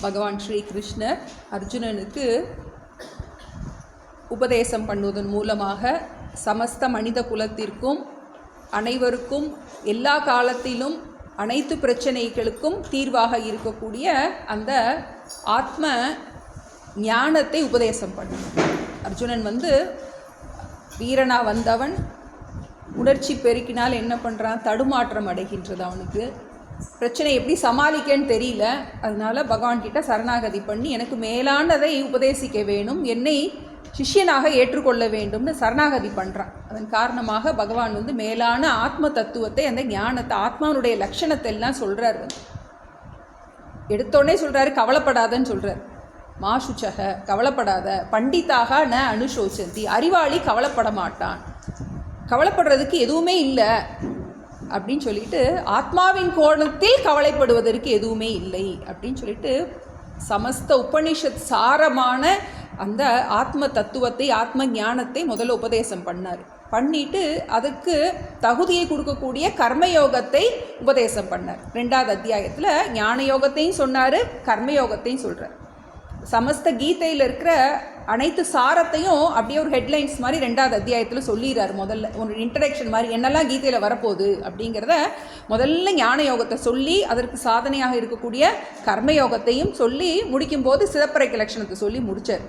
பகவான் ஸ்ரீ கிருஷ்ணர் அர்ஜுனனுக்கு உபதேசம் பண்ணுவதன் மூலமாக சமஸ்த மனித குலத்திற்கும் அனைவருக்கும் எல்லா காலத்திலும் அனைத்து பிரச்சனைகளுக்கும் தீர்வாக இருக்கக்கூடிய அந்த ஆத்ம ஞானத்தை உபதேசம் பண்ணணும். அர்ஜுனன் வீரனா வந்தவன் உணர்ச்சி பெருக்கினால் என்ன பண்ணுறான், தடுமாற்றம் அடைகின்றது. அவனுக்கு பிரச்சனை எப்படி சமாளிக்கன்னு தெரியல. அதனால் பகவான்கிட்ட சரணாகதி பண்ணி எனக்கு மேலானதை உபதேசிக்க வேணும், என்னை சிஷ்யனாக ஏற்றுக்கொள்ள வேண்டும்னு சரணாகதி பண்ணுறான். அதன் காரணமாக பகவான் மேலான ஆத்ம தத்துவத்தை, அந்த ஞானத்தை, ஆத்மாவுடைய லட்சணத்தை எல்லாம் சொல்கிறார். எடுத்தோடனே சொல்கிறாரு, கவலைப்படாதன்னு சொல்கிறார். மாசுச்சக, கவலைப்படாத. பண்டிதாக ந அனுசோச்சந்தி, அறிவாளி கவலைப்பட மாட்டான். கவலைப்படுறதுக்கு எதுவுமே இல்லை அப்படின்னு சொல்லிட்டு, ஆத்மாவின் கோணத்தில் கவலைப்படுவதற்கு எதுவுமே இல்லை அப்படின்னு சொல்லிட்டு சமஸ்த உபனிஷத் சாரமான அந்த ஆத்ம தத்துவத்தை, ஆத்ம ஞானத்தை முதல்ல உபதேசம் பண்ணார். பண்ணிட்டு அதுக்கு தகுதியை கொடுக்கக்கூடிய கர்மயோகத்தை உபதேசம் பண்ணார். 2வது அத்தியாயத்தில் ஞான யோகத்தையும் சொன்னார், கர்மயோகத்தையும் சொல்கிறார். சமஸ்த கீதையில் இருக்கிற அனைத்து சாரத்தையும் அப்படியே ஒரு ஹெட்லைன்ஸ் மாதிரி 2வது அத்தியாயத்தில் சொல்லிடுறார். முதல்ல ஒரு இன்ட்ரடக்ஷன் மாதிரி என்னெல்லாம் கீதையில் வரப்போகுது அப்படிங்கிறத முதல்ல ஞான யோகத்தை சொல்லி, அதற்கு சாதனையாக இருக்கக்கூடிய கர்மயோகத்தையும் சொல்லி முடிக்கும்போது சிதப்பரைக்கு லட்சணத்தை சொல்லி முடித்தார்.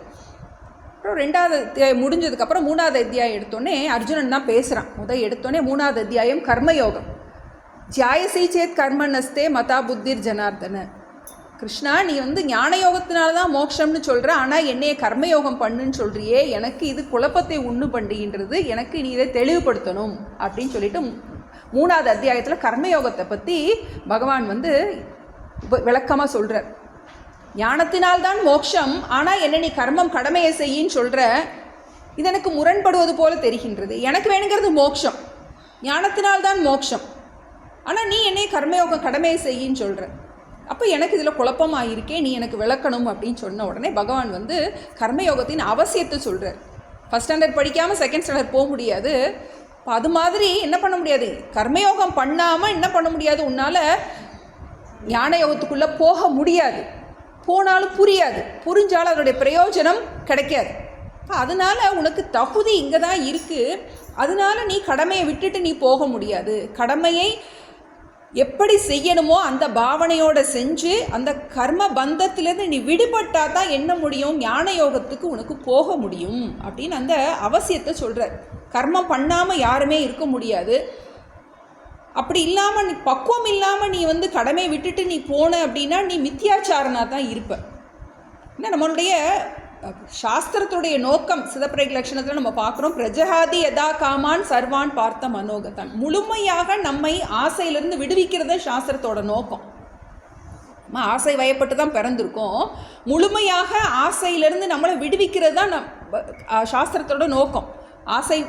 அப்புறம் 2வது அத்தியாயம் முடிஞ்சதுக்கப்புறம் 3வது அத்தியாயம் எடுத்தோடனே அர்ஜுனன் தான் பேசுகிறான். எடுத்தோடனே 3வது அத்தியாயம் கர்மயோகம். ஜாயசி சேத் கர்மநஸ்தே மதா புத்திர் ஜனார்தன. கிருஷ்ணா, நீ ஞான யோகத்தினால தான் மோட்சம்னு சொல்கிற, ஆனால் என்னைய கர்மயோகம் பண்ணுன்னு சொல்கிறியே, எனக்கு இது குழப்பத்தை உண்டு பண்ணுகின்றது, எனக்கு நீ இதை தெளிவுபடுத்தணும் அப்படின்னு சொல்லிட்டு 3வது அத்தியாயத்தில் கர்மயோகத்தை பற்றி பகவான் விளக்கமாக சொல்கிறார். ஞானத்தினால்தான் மோட்சம், ஆனால் என்ன நீ கர்மம் கடமையை செய்யின்னு சொல்கிற, இது எனக்கு முரண்படுவது போல தெரிகின்றது. எனக்கு வேணுங்கிறது மோட்சம், ஞானத்தினால்தான் மோட்சம், ஆனால் நீ என்னை கர்மயோகம் கடமையை செய்யின்னு சொல்கிற. அப்போ எனக்கு இதில் குழப்பமாக இருக்கே, நீ எனக்கு விளக்கணும் அப்படின்னு சொன்ன உடனே பகவான் கர்மயோகத்தின் அவசியத்தை சொல்கிறார். 1st ஸ்டாண்டர்ட் படிக்காமல் 2nd ஸ்டாண்டர்ட் போக முடியாது. இப்போ அது மாதிரி என்ன பண்ண முடியாது, கர்மயோகம் பண்ணாமல் என்ன பண்ண முடியாது, உன்னால் ஞான யோகத்துக்குள்ளே போக முடியாது. போனாலும் புரியாது, புரிஞ்சாலும் அதனுடைய பிரயோஜனம் கிடைக்காது. அதனால் உனக்கு தகுதி இங்கே தான் இருக்குது. அதனால் நீ கடமையை விட்டுட்டு நீ போக முடியாது. கடமையை எப்படி செய்யணுமோ அந்த பாவனையோடு செஞ்சு அந்த கர்ம பந்தத்திலேருந்து நீ விடுபட்டால் தான் என்ன முடியும், ஞான யோகத்துக்கு உனக்கு போக முடியும் அப்படின்னு அந்த அவசியத்தை சொல்கிறார். கர்மம் பண்ணாமல் யாருமே இருக்க முடியாது. அப்படி இல்லாமல் நீ பக்குவம் இல்லாமல் நீ கடமையை விட்டுட்டு நீ போன அப்படின்னா நீ மித்தியாச்சாரனாக தான் இருப்ப. ஏன்னா நம்மளுடைய சாஸ்திரத்துடைய நோக்கம் சிதப்பரை லட்சணத்தில் நம்ம பார்க்குறோம். பிரஜகாதி யதா காமான் சர்வான் பார்த்த மனோகதான். முழுமையாக நம்மை ஆசையிலிருந்து விடுவிக்கிறத சாஸ்திரத்தோட நோக்கம். நம்ம ஆசை வயப்பட்டு தான் பிறந்திருக்கோம். முழுமையாக ஆசையிலிருந்து நம்மளை விடுவிக்கிறது தான் சாஸ்திரத்தோட நோக்கம். ஆசை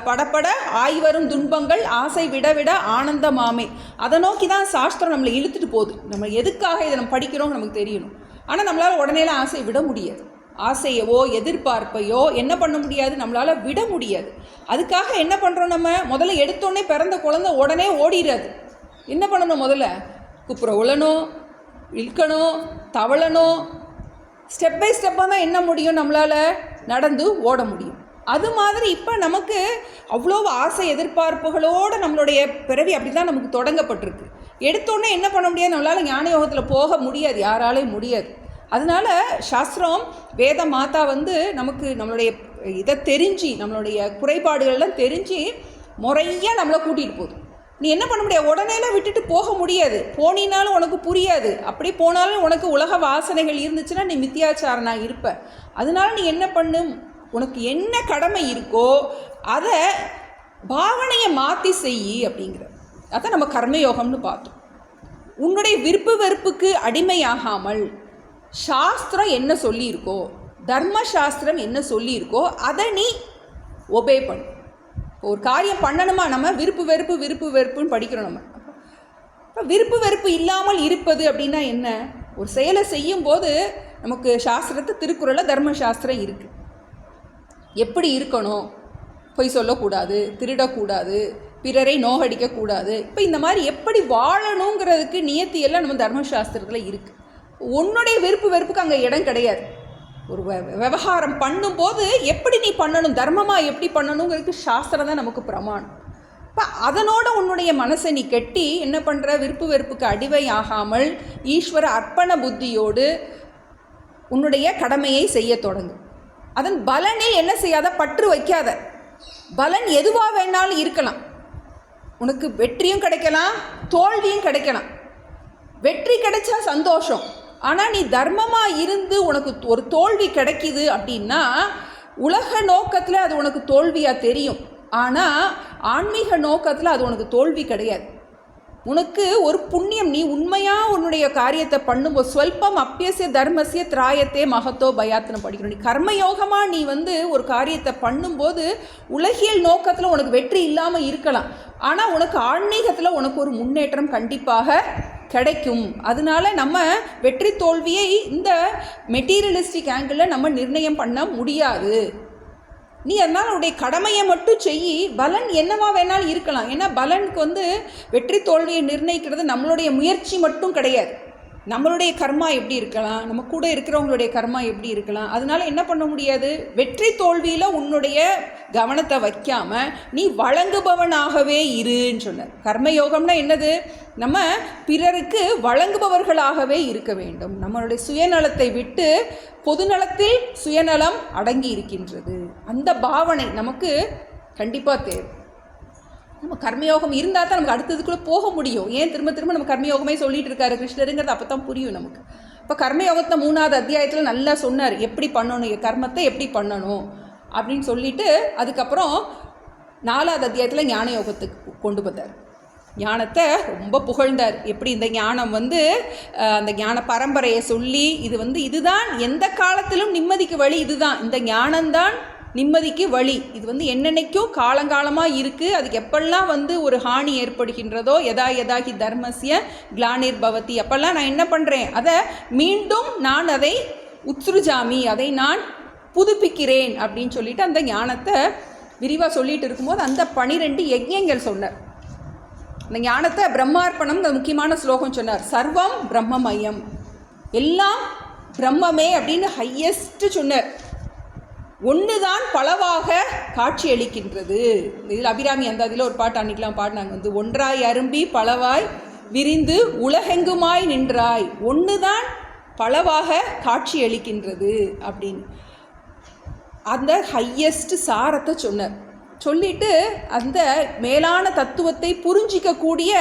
படப்பட ஆய்வரும் துன்பங்கள் ஆசை விட விட ஆனந்தமாமே. அதை நோக்கி தான் சாஸ்திரம் நம்மளை இழுத்துட்டு போகுது. நம்ம எதுக்காக இதை நம்ம படிக்கிறோம் நமக்கு தெரியணும். ஆனால் நம்மளால் உடனேலாம் ஆசை விட முடியாது. ஆசையவோ எதிர்பார்ப்பையோ என்ன பண்ண முடியாது, நம்மளால் விட முடியாது. அதுக்காக என்ன பண்ணுறோம், நம்ம முதல்ல எடுத்தோடனே பிறந்த குழந்தை உடனே ஓடிடாது. என்ன பண்ணணும், முதல்ல குப்புற உழணும், இழுக்கணும், தவளணும். ஸ்டெப் பை ஸ்டெப்பாக தான் என்ன முடியும், நம்மளால் நடந்து ஓட முடியும். அது மாதிரி இப்போ நமக்கு அவ்வளோ ஆசை எதிர்பார்ப்புகளோடு நம்மளுடைய பிறவி அப்படி தான் நமக்கு தொடங்கப்பட்டிருக்கு. எடுத்தோடனே என்ன பண்ண முடியாது, நம்மளால் ஞான யோகத்தில் போக முடியாது, யாராலையும் முடியாது. அதனால் சாஸ்திரம் வேத மாதா நமக்கு நம்மளுடைய இதை தெரிஞ்சு, நம்மளுடைய குறைபாடுகள்லாம் தெரிஞ்சு முறையாக நம்மளை கூட்டிகிட்டு போகுது. நீ என்ன பண்ண முடியாது, உடனேலாம் விட்டுட்டு போக முடியாது. போனினாலும் உனக்கு புரியாது. அப்படி போனாலும் உனக்கு உலக வாசனைகள் இருந்துச்சுன்னா நீ மித்தியாச்சாரனாக இருப்ப. அதனால நீ என்ன பண்ணு, உனக்கு என்ன கடமை இருக்கோ அதை பாவனையை மாற்றி செய் அப்படிங்கிற. அதான் நம்ம கர்மயோகம்னு பார்த்தோம். உன்னுடைய விருப்பு வெறுப்புக்கு அடிமையாகாமல் சாஸ்திரம் என்ன சொல்லியிருக்கோ, தர்ம சாஸ்திரம் என்ன சொல்லியிருக்கோ அதை நீ ஒபே பண்ணு. ஒரு காரியம் பண்ணணுமா, நம்ம விருப்பு வெறுப்புன்னு படிக்கிறோம். நம்ம இப்போ விருப்பு வெறுப்பு இல்லாமல் இருப்பது அப்படின்னா என்ன, ஒரு செயலை செய்யும்போது நமக்கு சாஸ்திரத்தை திருக்குறளில் தர்மசாஸ்திரம் இருக்குது. எப்படி இருக்கணும், பொய் சொல்லக்கூடாது, திருடக்கூடாது, பிறரை நோகடிக்கக்கூடாது. இப்போ இந்த மாதிரி எப்படி வாழணுங்கிறதுக்கு நியத்தியெல்லாம் நம்ம தர்மசாஸ்திரத்தில் இருக்குது. உன்னுடைய விருப்பு வெறுப்புக்கு அங்கே இடம் கிடையாது. ஒரு விவகாரம் பண்ணும்போது எப்படி நீ பண்ணணும், தர்மமாக எப்படி பண்ணணுங்கிறதுக்கு சாஸ்திரம் தான் நமக்கு பிரமாணம். இப்போ அதனோட உன்னுடைய மனசை நீ கெட்டி என்ன பண்ணுற, விருப்பு வெறுப்புக்கு அடிவை ஆகாமல் ஈஸ்வர அர்ப்பண புத்தியோடு உன்னுடைய கடமையை செய்ய தொடங்கு. அதன் பலனில் என்ன செய்யாத, பற்று வைக்காத. பலன் எதுவாக வேணாலும் இருக்கலாம், உனக்கு வெற்றியும் கிடைக்கலாம், தோல்வியும் கிடைக்கலாம். வெற்றி கிடைச்சா சந்தோஷம். ஆனால் நீ தர்மமாக இருந்து உனக்கு ஒரு தோல்வி கிடைக்கிது அப்படின்னா உலக நோக்கத்தில் அது உனக்கு தோல்வியாக தெரியும். ஆனால் ஆன்மீக நோக்கத்தில் அது உனக்கு தோல்வி கிடையாது. உனக்கு ஒரு புண்ணியம், நீ உண்மையாக உன்னுடைய காரியத்தை பண்ணும்போது ஸ்வல்பம் அப்பியசிய தர்மசிய திராயத்தே மகத்தோ பயாத்னு படிக்கணும். நீ கர்மயோகமாக நீ ஒரு காரியத்தை பண்ணும்போது உலகியல் நோக்கத்தில் உனக்கு வெற்றி இல்லாமல் இருக்கலாம், ஆனால் உனக்கு ஆன்மீகத்தில் உனக்கு ஒரு முன்னேற்றம் கண்டிப்பாக கிடைக்கும். அதனால நம்ம வெற்றி தோல்வியை இந்த மெட்டீரியலிஸ்டிக் ஆங்கிளில் நம்ம நிர்ணயம் பண்ண முடியாது. நீ அதனால் உன்னுடைய கடமையை மட்டும் செய், பலன் என்னவா வேணாலும் இருக்கலாம். ஏன்னா பலனுக்கு வெற்றி தோல்வியை நிர்ணயிக்கிறது நம்மளுடைய முயற்சி மட்டும் கிடையாது. நம்மளுடைய கர்மா எப்படி இருக்கலாம், நம்ம கூட இருக்கிறவங்களுடைய கர்மா எப்படி இருக்கலாம். அதனால் என்ன பண்ண முடியாது, வெற்றி தோல்வியில் உன்னுடைய கவனத்தை வைக்காமல் நீ வழங்குபவனாகவே இருன்னு சொன்னார். கர்மயோகம்னா என்னது, நம்ம பிறருக்கு வழங்குபவர்களாகவே இருக்க வேண்டும். நம்மளுடைய சுயநலத்தை விட்டு பொதுநலத்தில் சுயநலம் அடங்கி இருக்கின்றது. அந்த பாவனை நமக்கு கண்டிப்பாக தேவை. நம்ம கர்மயோகம் இருந்தால் தான் நமக்கு அடுத்ததுக்குள்ளே போக முடியும். ஏன் திரும்ப திரும்ப நம்ம கர்மயோகமே சொல்லிட்டு இருக்காரு கிருஷ்ணருங்கிறது அப்போ தான் புரியும் நமக்கு. இப்போ கர்மயோகத்தை 3வது அத்தியாயத்தில் நல்லா சொன்னார், எப்படி பண்ணணும், கர்மத்தை எப்படி பண்ணணும் அப்படின்னு சொல்லிட்டு அதுக்கப்புறம் 4வது அத்தியாயத்தில் ஞான யோகத்துக்கு கொண்டு வந்தார். ஞானத்தை ரொம்ப புகழ்ந்தார். எப்படி இந்த ஞானம் அந்த ஞான பரம்பரையை சொல்லி இது இதுதான் எந்த காலத்திலும் நிம்மதிக்கு வழி, இதுதான் இந்த ஞானம்தான் நிம்மதிக்கு வழி. இது என்னென்னைக்கும் காலங்காலமாக இருக்குது. அதுக்கு எப்பெல்லாம் ஒரு ஹானி ஏற்படுகின்றதோ, யதாகி தர்மஸ்ய கிளானிர் பவதி, அப்பெல்லாம் நான் என்ன பண்ணுறேன், அதை மீண்டும் நான் அதை உத்ருஜாமி, அதை நான் புதுப்பிக்கிறேன் அப்படின்னு சொல்லிட்டு அந்த ஞானத்தை விரிவாக சொல்லிட்டு இருக்கும்போது அந்த 12 யஜ்ஞங்கள் சொன்னார். அந்த ஞானத்தை பிரம்மார்ப்பணம் முக்கியமான ஸ்லோகம் சொன்னார். சர்வம் பிரம்மமயம், எல்லாம் பிரம்மமே அப்படின்னு ஹையஸ்ட் சொன்னார். ஒன்றுதான் பலவாக காட்சி அளிக்கின்றது. இதில் அபிராமி அந்த அதில் ஒரு பாட்டு அன்றைக்கெலாம் பாடினாங்க, ஒன்றாய் அரும்பி பலவாய் விரிந்து உலகெங்குமாய் நின்றாய், ஒன்று தான் பலவாக காட்சி அளிக்கின்றது அப்படின்னு அந்த ஹையஸ்ட் சாரத்தை சொன்னார். சொல்லிட்டு அந்த மேலான தத்துவத்தை புரிஞ்சிக்கக்கூடிய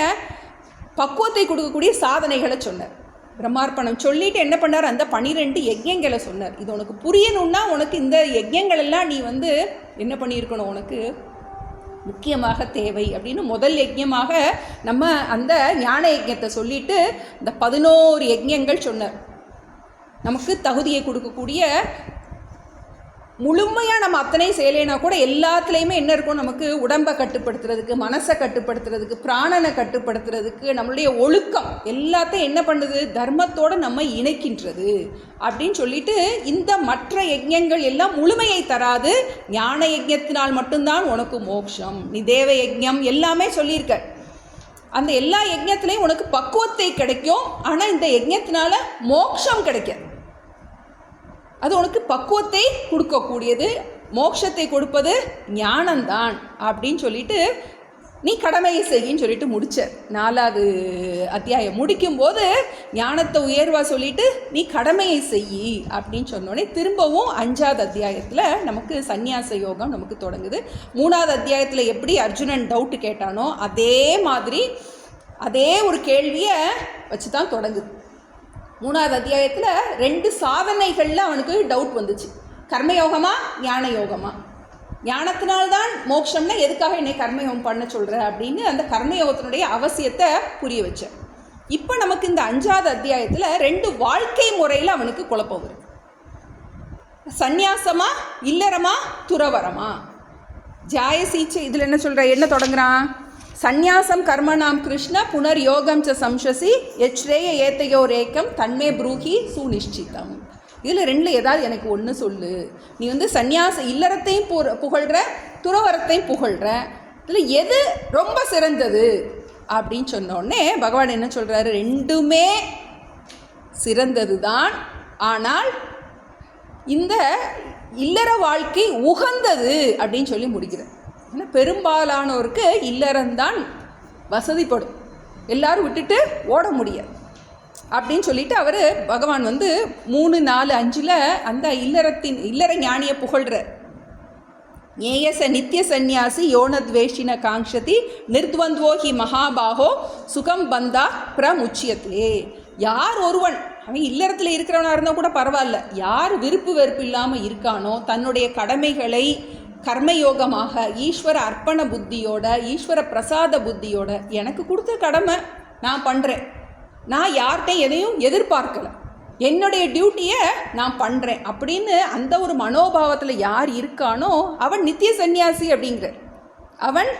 பக்குவத்தை கொடுக்கக்கூடிய சாதனைகளை சொன்னார். பிரம்மார்ப்பணம் சொல்லிட்டு என்ன பண்ணார், அந்த 12 யஜ்ஞங்களை சொன்னார். இது உனக்கு புரியணும்னா உனக்கு இந்த யஜ்ஞங்கள் எல்லாம் நீ என்ன பண்ணியிருக்கணும், உனக்கு முக்கியமாக தேவை அப்படின்னு முதல் யஜ்ஞமாக நம்ம அந்த ஞான யஜ்ஞத்தை சொல்லிட்டு இந்த 11 யஜ்ஞங்கள் சொன்னார். நமக்கு தகுதியை கொடுக்கக்கூடிய முழுமையாக நம்ம அத்தனை செய்யலைனா கூட எல்லாத்துலேயுமே என்ன இருக்கும், நமக்கு உடம்பை கட்டுப்படுத்துறதுக்கு, மனசை கட்டுப்படுத்துறதுக்கு, பிராணனை கட்டுப்படுத்துறதுக்கு, நம்மளுடைய ஒழுக்கம் எல்லாத்தையும் என்ன பண்ணுது, தர்மத்தோடு நம்ம இணைக்கின்றது அப்படின்னு சொல்லிட்டு இந்த மற்ற யஜ்ஞங்கள் எல்லாம் முழுமையை தராது. ஞான யஜ்ஞத்தினால் மட்டும்தான் உனக்கு மோட்சம். நீ தேவ யஜ்ஞம் எல்லாமே சொல்லியிருக்க. அந்த எல்லா யஜ்ஞத்துலேயும் உனக்கு பக்குவத்தை கிடைக்கும், ஆனால் இந்த யஜ்ஞத்தினால மோட்சம் கிடைக்காது. அது உனக்கு பக்குவத்தை கொடுக்கக்கூடியது, மோட்சத்தை கொடுப்பது ஞானம்தான் அப்படின்னு சொல்லிட்டு நீ கடமையை செய்யின்னு சொல்லிட்டு முடிச்ச. 4வது அத்தியாயம் முடிக்கும்போது ஞானத்தை உயர்வாக சொல்லிட்டு நீ கடமையை செய்யி அப்படின்னு சொன்னோடனே திரும்பவும் 5வது அத்தியாயத்தில் நமக்கு சந்நியாச யோகம் நமக்கு தொடங்குது. 3வது அத்தியாயத்தில் எப்படி அர்ஜுனன் டவுட்டு கேட்டானோ அதே மாதிரி அதே ஒரு கேள்வியை வச்சு தான் தொடங்குது. 3வது அத்தியாயத்தில் 2 சாதனைகளில் அவனுக்கு டவுட் வந்துச்சு, கர்மயோகமா ஞான யோகமா. ஞானத்தினால்தான் மோட்சம்னா எதுக்காக என்னை கர்மயோகம் பண்ண சொல்கிற அப்படின்னு அந்த கர்மயோகத்தினுடைய அவசியத்தை புரிய வச்சேன். இப்போ நமக்கு இந்த 5வது அத்தியாயத்தில் 2 வாழ்க்கை முறையில் அவனுக்கு குழப்பம் வருது. சந்நியாசமா இல்லறமா துறவரமா, ஜாயசீச்சை. இதில் என்ன சொல்கிற, என்ன தொடங்குறான், சந்நியாசம் கர்மணாம் கிருஷ்ண புனர் யோகம் ச சம்சசி எச்ரேய ஏத்தையோரேக்கம் தன்மே ப்ரூஹி சுநிஷ்டிதம். இதில் 2 ஏதாவது எனக்கு ஒன்று சொல்லு. நீ சந்நியாச இல்லறத்தையும் புகழ்கிற, துறவரத்தையும் புகழ்கிற, இதில் எது ரொம்ப சிறந்தது அப்படின்னு சொன்னோடனே பகவான் என்ன சொல்கிறாரு, 2மே சிறந்தது தான். ஆனால் இந்த இல்லற வாழ்க்கை உகந்தது அப்படின்னு சொல்லி முடிக்கிறார். ஏன்னா பெரும்பாலானோருக்கு இல்லறம்தான் வசதிப்படும், எல்லாரும் விட்டுட்டு ஓட முடியாது அப்படின்னு சொல்லிட்டு அவர் பகவான் 3, 4, 5 அந்த இல்லற ஞானியை புகழ்கிறார். ஞேயச நித்திய சந்நியாசி யோனத்வேஷின காங்ஷதி நிர்த்வந்த்வோ ஹி மகாபாகோ சுகம் பந்தா பிரமுச்சியத்தே. யார் ஒருவன், அவன் இல்லறத்தில் இருக்கிறவனாக இருந்தால் கூட பரவாயில்ல, யார் விருப்பு வெறுப்பு இல்லாமல் இருக்கானோ, தன்னுடைய கடமைகளை கர்மயோகமாக ஈஸ்வர அர்ப்பண புத்தியோட, ஈஸ்வர பிரசாத புத்தியோட, எனக்கு கொடுத்த கடமை நான் பண்ணுறேன், நான் யார்கிட்டையும் எதையும் எதிர்பார்க்கலை, என்னுடைய டியூட்டியை நான் பண்ணுறேன் அப்படின்னு அந்த ஒரு மனோபாவத்தில் யார் இருக்கானோ அவன் நித்திய சந்நியாசி அப்படிங்கிறார். அவன்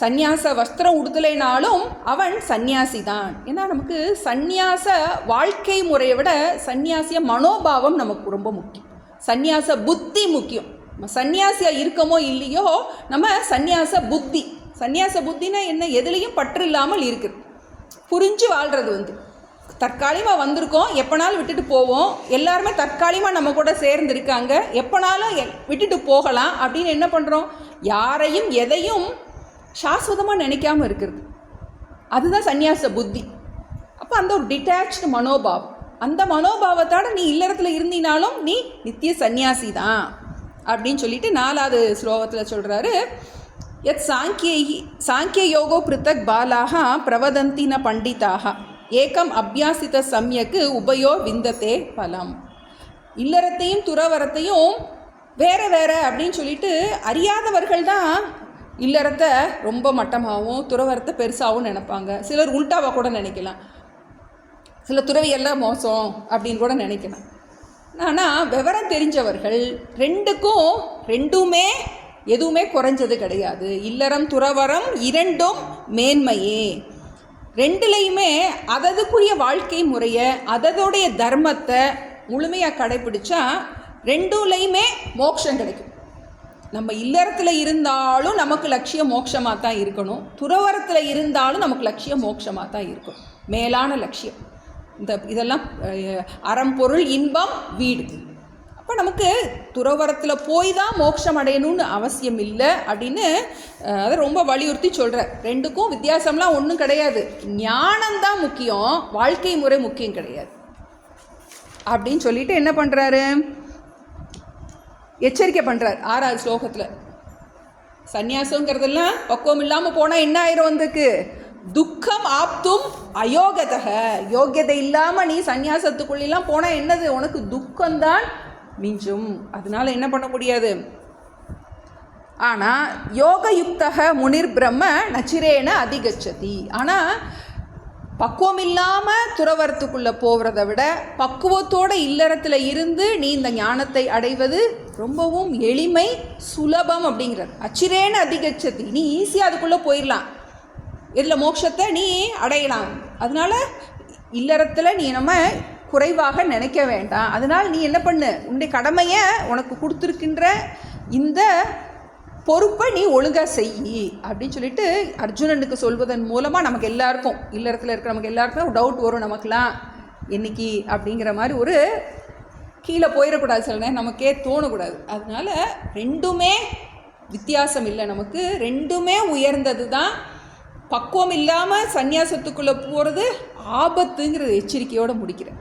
சந்நியாச வஸ்திரம் உடுத்தலைனாலும் அவன் சந்நியாசி தான். ஏன்னா நமக்கு சந்நியாச வாழ்க்கை முறையை விட சந்நியாசிய மனோபாவம் நமக்கு ரொம்ப முக்கியம், சந்நியாச புத்தி முக்கியம். நம்ம சந்நியாசியாக இருக்கமோ இல்லையோ, நம்ம சந்நியாச புத்தினா என்ன, எதுலேயும் பற்று இல்லாமல் இருக்குது, புரிஞ்சு வாழ்கிறது. தற்காலிகமாக வந்திருக்கோம், எப்போனாலும் விட்டுட்டு போவோம், எல்லாருமே தற்காலிகமாக நம்ம கூட சேர்ந்து இருக்காங்க, எப்போனாலும் விட்டுட்டு போகலாம் அப்படின்னு என்ன பண்ணுறோம், யாரையும் எதையும் சாஸ்வதமாக நினைக்காமல் இருக்கிறது, அதுதான் சந்நியாச புத்தி. அப்போ அந்த ஒரு டிட்டாச்டு மனோபாவம், அந்த மனோபாவத்தோட நீ இல்லறத்தில் இருந்தினாலும் நீ நித்திய சந்நியாசி தான் அப்படின்னு சொல்லிட்டு 4வது ஸ்லோகத்தில் சொல்கிறாரு. யத் சாங்கிய யோகோ பிருத்தக் பாலாக பிரவதந்தி ந பண்டிதாக ஏகம் அபியாசித்த சம்யக்கு உபயோ விந்தத்தே பலம். இல்லறத்தையும் துறவரத்தையும் வேற வேற அப்படின்னு சொல்லிட்டு அறியாதவர்கள் தான் இல்லறத்தை ரொம்ப மட்டமாகவும் துறவரத்தை பெருசாகவும் நினைப்பாங்க. சிலர் உல்ட்டாவாக கூட நினைக்கலாம், சில துறவியெல்லாம் மோசம் அப்படின்னு கூட நினைக்கலாம். ஆனால் விவரம் தெரிஞ்சவர்கள் ரெண்டுமே எதுவுமே குறைஞ்சது கிடையாது, இல்லறம் துறவரம் இரண்டும் மேன்மையே, ரெண்டுலேயுமே அததுக்குரிய வாழ்க்கை முறையை அதோடைய தர்மத்தை முழுமையாக கடைப்பிடிச்சா ரெண்டுலேயுமே மோட்சம் கிடைக்கும். நம்ம இல்லறத்தில் இருந்தாலும் நமக்கு லட்சியம் மோட்சமாக தான் இருக்கணும், துறவரத்தில் இருந்தாலும் நமக்கு லட்சியம் மோட்சமாக தான் இருக்கணும், மேலான லட்சியம். இதெல்லாம் அறம் பொருள் இன்பம் வீடு. அப்போ நமக்கு துறவரத்தில் போய் தான் மோட்சம் அடையணும்னு அவசியம் இல்லை அப்படின்னு அதை ரொம்ப வலியுறுத்தி சொல்கிறார். ரெண்டுக்கும் வித்தியாசம்லாம் ஒன்றும் கிடையாது, ஞானம்தான் முக்கியம், வாழ்க்கை முறை முக்கியம் கிடையாது அப்படின்னு சொல்லிட்டு என்ன பண்ணுறாரு, எச்சரிக்கை பண்ணுறார் 6வது ஸ்லோகத்தில். சந்நியாசங்கிறதெல்லாம் பக்குவம் இல்லாமல் போனால் என்ன ஆயிரும், வந்துக்கு துக்கம் ஆப்தும் அயோகதக, யோக்கியதை இல்லாமல் நீ சந்நியாசத்துக்குள்ளெல்லாம் போனால் என்னது, உனக்கு துக்கம்தான் மிஞ்சும், அதனால என்ன பண்ண முடியாது. ஆனால் யோகயுக்தக முனிர் பிரம்ம நச்சிரேன அதிகச்சதி. ஆனால் பக்குவம் இல்லாமல் துறவரத்துக்குள்ளே போகிறத விட பக்குவத்தோடு இல்லறத்தில் இருந்து நீ இந்த ஞானத்தை அடைவது ரொம்பவும் எளிமை சுலபம் அப்படிங்கிறது. அச்சிரேன அதிகச்சதி, நீ ஈஸியாக அதுக்குள்ளே போயிடலாம், இதில் மோட்சத்தை நீ அடையலாம். அதனால் இல்லறத்தில் நீ நம்ம குறைவாக நினைக்க வேண்டாம். அதனால் நீ என்ன பண்ணு, உன்னுடைய கடமையை உனக்கு கொடுத்துருக்கின்ற இந்த பொறுப்பை நீ ஒழுங்காக செய் அப்படின்னு சொல்லிட்டு அர்ஜுனனுக்கு சொல்வதன் மூலமாக நமக்கு எல்லாருக்கும், இல்லறத்தில் இருக்கிற நமக்கு எல்லாருக்கும் டவுட் வரும், நமக்குலாம் என்னைக்கு அப்படிங்கிற மாதிரி ஒரு கீழே போயிடக்கூடாது, சில நேரம் நமக்கே தோணக்கூடாது. அதனால் ரெண்டுமே வித்தியாசம் இல்லை, நமக்கு ரெண்டுமே உயர்ந்தது தான். பக்குவம் இல்லாமல் சந்நியாசத்துக்குள்ளே போகிறது ஆபத்துங்கிறது எச்சரிக்கையோடு முடிக்கிறேன்.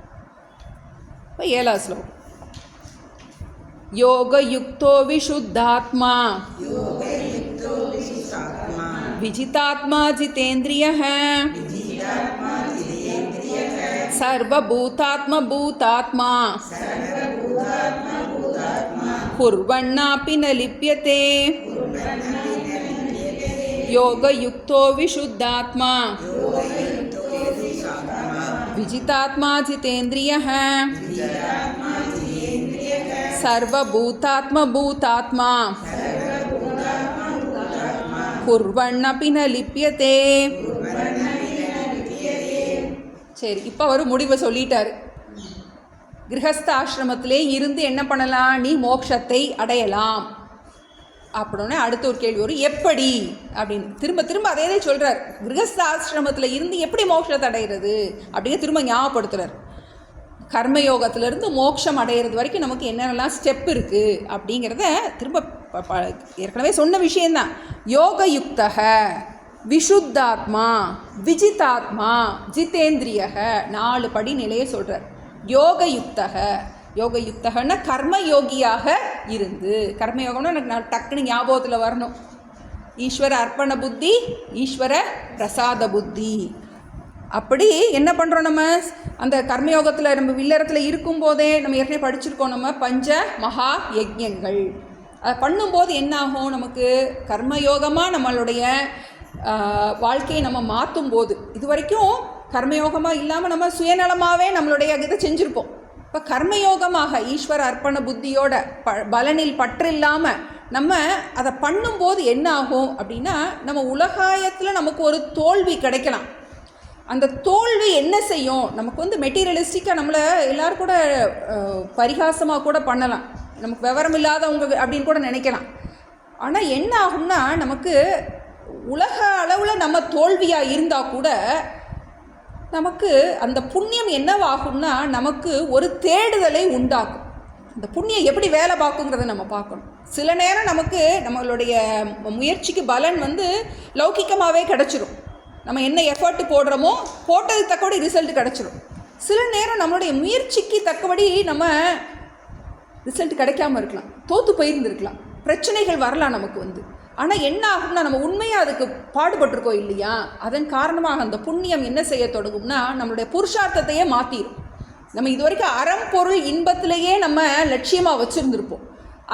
இப்போ 7வது ஸ்லோகம். யோகயுக்தோ விசுத்தாத்மா விஜிதாத்மா ஜிதேந்திரியः சர்வபூதாத்ம பூதாத்மா குர்வண்ணாபி ந லிப்யதே. योगयुक्तो विशुद्धात्मा विजितात्मा जितेन्द्रियः सर्वभूतात्मभूतात्मा कुर्वन्नपि न लिप्यते. சரி, இப்போ அவர் முடிவை சொல்லிட்டார். கிரகஸ்த ஆசிரமத்திலே இருந்து என்ன பண்ணலாம், நீ மோட்சத்தை அடையலாம் அப்படின்னே அடுத்த ஒரு கேள்வி வரும், எப்படி அப்படின்னு திரும்ப திரும்ப அதே சொல்கிறார். கிரகஸ்த ஆசிரமத்தில் இருந்து எப்படி மோட்சத்தை அடைகிறது அப்படின்னு திரும்ப ஞாபகப்படுத்துகிறார். கர்மயோகத்திலிருந்து மோட்சம் அடையிறது வரைக்கும் நமக்கு என்னென்னலாம் ஸ்டெப் இருக்குது அப்படிங்கிறத திரும்ப ஏற்கனவே சொன்ன விஷயந்தான். யோகயுக்தக, விஷுத்தாத்மா, விஜிதாத்மா, ஜிதேந்திரியக, 4 படி நிலையை சொல்கிறார். யோகயுக்தக, யோகயுக்தகன்னா கர்மயோகியாக இருந்து, கர்மயோகம்னா எனக்கு டக்குன்னு ஞாபகத்தில் வரணும், ஈஸ்வர அர்ப்பண புத்தி, ஈஸ்வர பிரசாத புத்தி. அப்படி என்ன பண்ணுறோம் நம்ம அந்த கர்மயோகத்தில் நம்ம வில்லறத்தில் இருக்கும்போதே நம்ம ஏற்கனவே படிச்சிருக்கோம், நம்ம பஞ்ச மகா யஜ்யங்கள். அதை பண்ணும்போது என்னாகும், நமக்கு கர்மயோகமாக நம்மளுடைய வாழ்க்கையை நம்ம மாற்றும் போது, இது வரைக்கும் கர்மயோகமாக இல்லாமல் நம்ம சுயநலமாகவே நம்மளுடைய இதை செஞ்சுருப்போம். இப்போ கர்மயோகமாக ஈஸ்வர அர்ப்பண புத்தியோட பலனில் பற்று இல்லாமல் நம்ம அதை பண்ணும்போது என்ன ஆகும் அப்படின்னா, நம்ம உலகாயத்தில் நமக்கு ஒரு தோல்வி கிடைக்கலாம். அந்த தோல்வி என்ன செய்யும், நமக்கு மெட்டீரியலிஸ்டிக்காக நம்மளை எல்லோரும் கூட பரிகாசமாக கூட பண்ணலாம், நமக்கு விவரம் இல்லாதவங்க அப்படின்னு கூட நினைக்கலாம். ஆனால் என்ன ஆகும்னா, நமக்கு உலக அளவில் நம்ம தோல்வியாக இருந்தால் கூட நமக்கு அந்த புண்ணியம் என்னவாகும்னா, நமக்கு ஒரு தேடுதலை உண்டாக்கும். அந்த புண்ணியம் எப்படி வேலை பார்க்குங்கிறத நம்ம பார்க்கணும். சில நேரம் நமக்கு நம்மளுடைய முயற்சிக்கு பலன் லௌகிக்கமாகவே கிடச்சிரும், நம்ம என்ன எஃபர்ட் போடுறோமோ போட்டதுக்கு தக்கபடி ரிசல்ட் கிடச்சிரும். சில நேரம் நம்மளுடைய முயற்சிக்கு தக்கபடி நம்ம ரிசல்ட் கிடைக்காம இருக்கலாம், தோற்று போயிருந்துருக்கலாம், பிரச்சனைகள் வரலாம் நமக்கு. ஆனால் என்ன ஆகும்னா, நம்ம உண்மையாக அதுக்கு பாடுபட்டிருக்கோம் இல்லையா, அதன் காரணமாக அந்த புண்ணியம் என்ன செய்ய தொடங்கும்னா, நம்மளுடைய புருஷார்த்தத்தையே மாற்றிடும். நம்ம இது வரைக்கும் அறம் பொருள் இன்பத்திலேயே நம்ம லட்சியமாக வச்சுருந்துருப்போம்.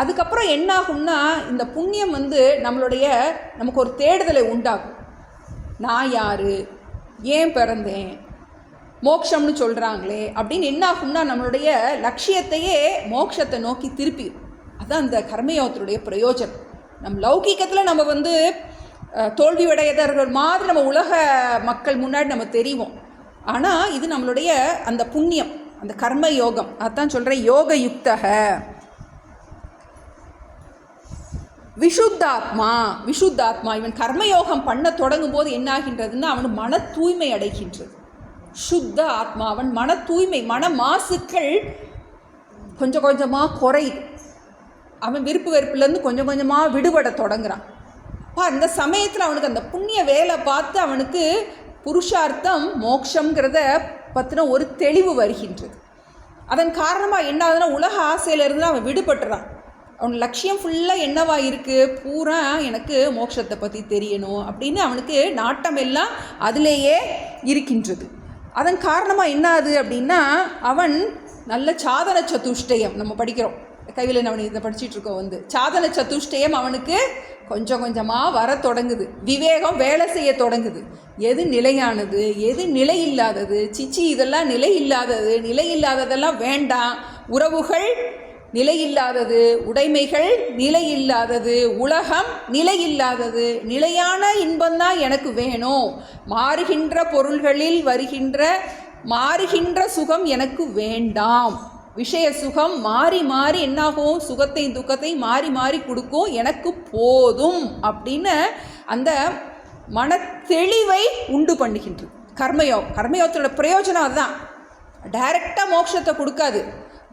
அதுக்கப்புறம் என்ன ஆகும்னா, இந்த புண்ணியம் நம்மளுடைய நமக்கு ஒரு தேடுதலை உண்டாகும். நான் யார், ஏன் பிறந்தேன், மோட்சம்னு சொல்கிறாங்களே அப்படின்னு என்ன ஆகும்னா, நம்மளுடைய லட்சியத்தையே மோட்சத்தை நோக்கி திருப்பிடும். அதுதான் அந்த கர்மயோகத்தினுடைய பிரயோஜனம். நம்ம லௌகீகத்தில் நம்ம தோல்வி அடையதர்கள் மாதிரி நம்ம உலக மக்கள் முன்னாடி நம்ம தெரிவோம். ஆனால் இது நம்மளுடைய அந்த புண்ணியம், அந்த கர்மயோகம். அதுதான் சொல்கிறேன், யோகயுக்தக விஷுத்தாத்மா. விஷுத்தாத்மா இவன் கர்மயோகம் பண்ண தொடங்கும் போது என்ன ஆகின்றதுன்னா, அவன் மன தூய்மை அடைகின்றது. சுத்த ஆத்மா, அவன் மன தூய்மை, மன மாசுக்கள் கொஞ்சம் கொஞ்சமாக குறையுது. அவன் விருப்பு வெறுப்புலேருந்து கொஞ்சம் கொஞ்சமாக விடுபட தொடங்குறான். அந்த சமயத்தில் அவனுக்கு அந்த புண்ணிய வேலை பார்த்து அவனுக்கு புருஷார்த்தம் மோட்சங்கிறத பற்றின ஒரு தெளிவு வருகின்றது. அதன் காரணமாக என்ன ஆகுதுன்னா, உலக ஆசையிலிருந்து அவன் விடுபட்டுறான். அவன் லட்சியம் ஃபுல்லாக என்னவா இருக்குது, பூரா எனக்கு மோட்சத்தை பற்றி தெரியணும் அப்படின்னு அவனுக்கு நாட்டம் எல்லாம் அதிலேயே இருக்கின்றது. அதன் காரணமாக என்ன ஆகுது அப்படின்னா, அவன் நல்ல சாதன சதுஷ்டயம் நம்ம படிக்கிறோம், கைவில் அவனுக்கு இதை படிச்சுட்ருக்கோம். சாதன சதுஷ்டயம் அவனுக்கு கொஞ்சம் கொஞ்சமாக வர தொடங்குது. விவேகம் வேலை செய்ய தொடங்குது. எது நிலையானது, எது நிலை இல்லாதது, சிச்சி இதெல்லாம் நிலை இல்லாதது, நிலை இல்லாததெல்லாம் வேண்டாம், உறவுகள் நிலை இல்லாதது, உடைமைகள் நிலை இல்லாதது, உலகம் நிலை இல்லாதது, நிலையான இன்பந்தான் எனக்கு வேணும், மாறுகின்ற பொருள்களில் வருகின்ற மாறுகின்ற சுகம் எனக்கு வேண்டாம், விஷய சுகம் மாறி மாறி என்னாகும், சுகத்தையும் துக்கத்தையும் மாறி மாறி கொடுக்கும், எனக்கு போதும் அப்படின்னு அந்த மன தெளிவை உண்டு பண்ணுகின்றது கர்மயோகம். கர்மயோகத்தோட பிரயோஜனம் அதுதான். டைரெக்டாக மோட்சத்தை கொடுக்காது,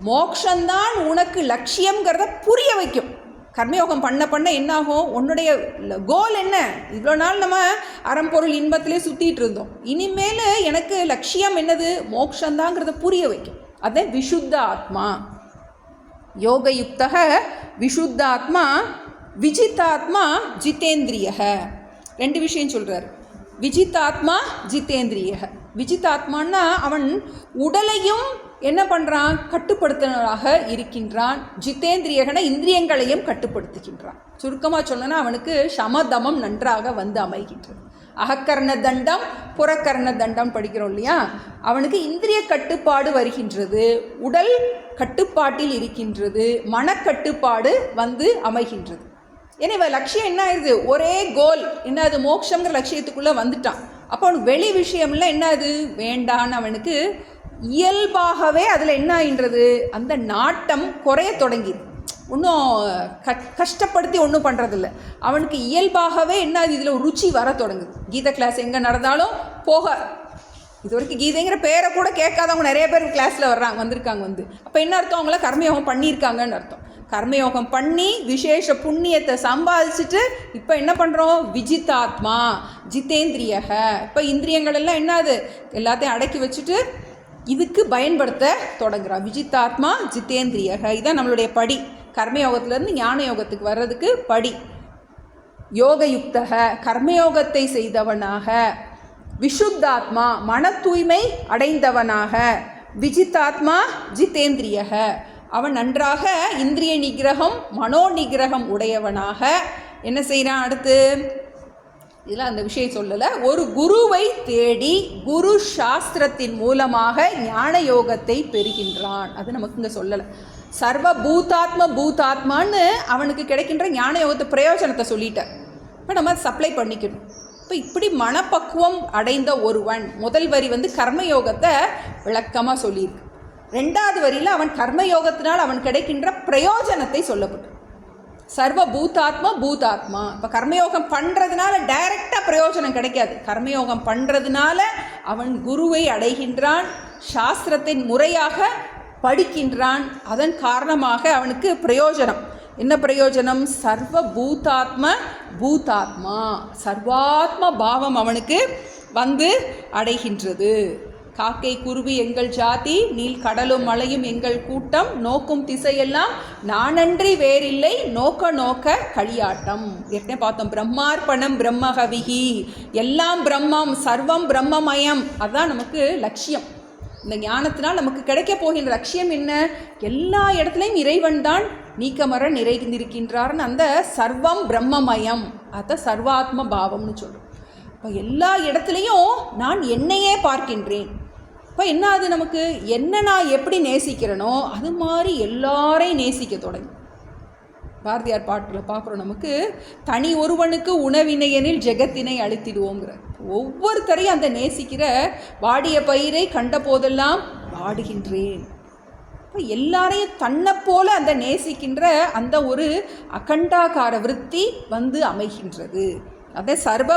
மோட்சந்தான் உனக்கு லட்சியங்கிறத புரிய வைக்கும். கர்மயோகம் பண்ண பண்ண என்னாகும், உன்னுடைய கோல் என்ன, இவ்வளோ நாள் நம்ம அறம்பொருள் இன்பத்திலே சுற்றிட்டு இருந்தோம், இனிமேல் எனக்கு லட்சியம் என்னது, மோட்சந்தாங்கிறத புரிய வைக்கும். அதே விஷுத்த ஆத்மா. யோகயுக்தக விஷுத்தாத்மா, விஜிதாத்மா, ஜிதேந்திரியக. 2 விஷயம் சொல்கிறார். விஜிதாத்மா, ஜிதேந்திரியக. விஜிதாத்மான்னா அவன் உடலையும் என்ன பண்ணுறான், கட்டுப்படுத்தினராக இருக்கின்றான். ஜிதேந்திரியகன இந்திரியங்களையும் கட்டுப்படுத்துகின்றான். சுருக்கமாக சொல்லணும்னா அவனுக்கு சமதமம் நன்றாக அமைகின்றது. அகக்கரண தண்டம் புறக்கரண தண்டம் படிக்கிறோம் இல்லையா, அவனுக்கு இந்திரிய கட்டுப்பாடு வருகின்றது, உடல் கட்டுப்பாட்டில் இருக்கின்றது, மனக்கட்டுப்பாடு அமைகின்றது. எனவே லட்சியம் என்ன ஆயிடுது, ஒரே கோல் என்ன, அது மோட்சங்கிற லட்சியத்துக்குள்ளே வந்துட்டான். அப்போ அவனுக்கு வெளி விஷயம்லாம் என்ன, அது வேண்டான்னு அவனுக்கு இயல்பாகவே அதில் என்ன ஆகின்றது, அந்த நாட்டம் குறைய தொடங்கிது. ஒன்றும் கஷ்டப்படுத்தி ஒன்றும் பண்ணுறதில்ல, அவனுக்கு இயல்பாகவே என்ன, இதில் ருச்சி வர தொடங்குது. கீத கிளாஸ் எங்கே நடந்தாலும் போக இது வரைக்கும் கீதைங்கிற பேரை கூட கேட்காதவங்க நிறைய பேர் கிளாஸில் வந்திருக்காங்க. அப்போ என்ன அர்த்தம்? அவங்களாம் கர்மயோகம் பண்ணியிருக்காங்கன்னு அர்த்தம். கர்மயோகம் பண்ணி விசேஷ புண்ணியத்தை சம்பாதிச்சுட்டு இப்போ என்ன பண்ணுறோம்? விஜிதாத்மா ஜிதேந்திரியக. இப்போ இந்திரியங்கள் எல்லாம் என்னது? எல்லாத்தையும் அடக்கி வச்சுட்டு இதுக்கு பயன்படுத்த தொடங்குறான். விஜிதாத்மா ஜிதேந்திரியக. இதுதான் நம்மளுடைய படி. கர்மயோகத்திலேருந்து ஞான யோகத்துக்கு வர்றதுக்கு படி. யோகயுக்தக கர்மயோகத்தை செய்தவனாக, விஷுத்தாத்மா மன தூய்மை அடைந்தவனாக, விஜிதாத்மா ஜிதேந்திரியக அவன் நன்றாக இந்திரிய நிகிரகம் மனோ நிகிரகம் உடையவனாக என்ன செய்கிறான்? அடுத்து இதில் அந்த விஷயம் சொல்லலை. ஒரு குருவை தேடி குரு சாஸ்திரத்தின் மூலமாக ஞான யோகத்தை பெறுகின்றான். அது நமக்கு இங்கே சொல்லலை. சர்வ பூதாத்மான்னு அவனுக்கு கிடைக்கின்ற ஞான யோகத்தை பிரயோஜனத்தை சொல்லிட்டார். இப்போ நம்ம சப்ளை பண்ணிக்கணும். இப்போ இப்படி மனப்பக்குவம் அடைந்த ஒருவன், முதல் வரி கர்மயோகத்தை விளக்கமாக சொல்லியிருக்கு. ரெண்டாவது வரியில் அவன் கர்மயோகத்தினால் அவன் கிடைக்கின்ற பிரயோஜனத்தை சொல்லப்பட்டு சர்வ பூதாத்மா. இப்போ கர்மயோகம் பண்ணுறதுனால டைரெக்டாக பிரயோஜனம் கிடைக்காது. கர்மயோகம் பண்ணுறதுனால அவன் குருவை அடைகின்றான், சாஸ்திரத்தின் முறையாக படிக்கின்றான். அதன் காரணமாக அவனுக்கு பிரயோஜனம். என்ன பிரயோஜனம்? சர்வ பூதாத்மா சர்வாத்ம பாவம் அவனுக்கு அடைகின்றது. காக்கை குருவி எங்கள் ஜாதி, நீல் கடலும் மலையும் எங்கள் கூட்டம், நோக்கும் திசையெல்லாம் நானன்றி வேறில்லை, நோக்க களியாட்டம். ஏற்கனவே பார்த்தோம். பிரம்மார்ப்பணம் பிரம்மகவிகி, எல்லாம் பிரம்மம், சர்வம் பிரம்மமயம். அதுதான் நமக்கு லட்சியம். இந்த ஞானத்தினால் நமக்கு கிடைக்க போகின்ற லட்சியம் என்ன? எல்லா இடத்துலையும் இறைவன் தான் நீக்கமர நிறைந்திருக்கின்றார்னு அந்த சர்வம் பிரம்மமயம், அதான் சர்வாத்ம பாவம்னு சொல்கிறோம். இப்போ எல்லா இடத்துலையும் நான் என்னையே பார்க்கின்றேன். இப்போ என்ன அது? நமக்கு என்ன நான் எப்படி நேசிக்கிறேனோ அது மாதிரி எல்லாரையும் நேசிக்க தொடங்கி. பாரதியார் பாட்டில் பார்க்குறோம். நமக்கு தனி ஒருவனுக்கு உணவினையெனில் ஜெகத்தினை அழித்திடுவோங்கிற. ஒவ்வொருத்தரையும் அந்த நேசிக்கிற வாடிய பயிரை கண்ட போதெல்லாம் வாடுகின்றேன். இப்போ எல்லாரையும் தன்னை போல அந்த நேசிக்கின்ற அந்த ஒரு அகண்டாகார விருத்தி அமைகின்றது. அதே சர்வ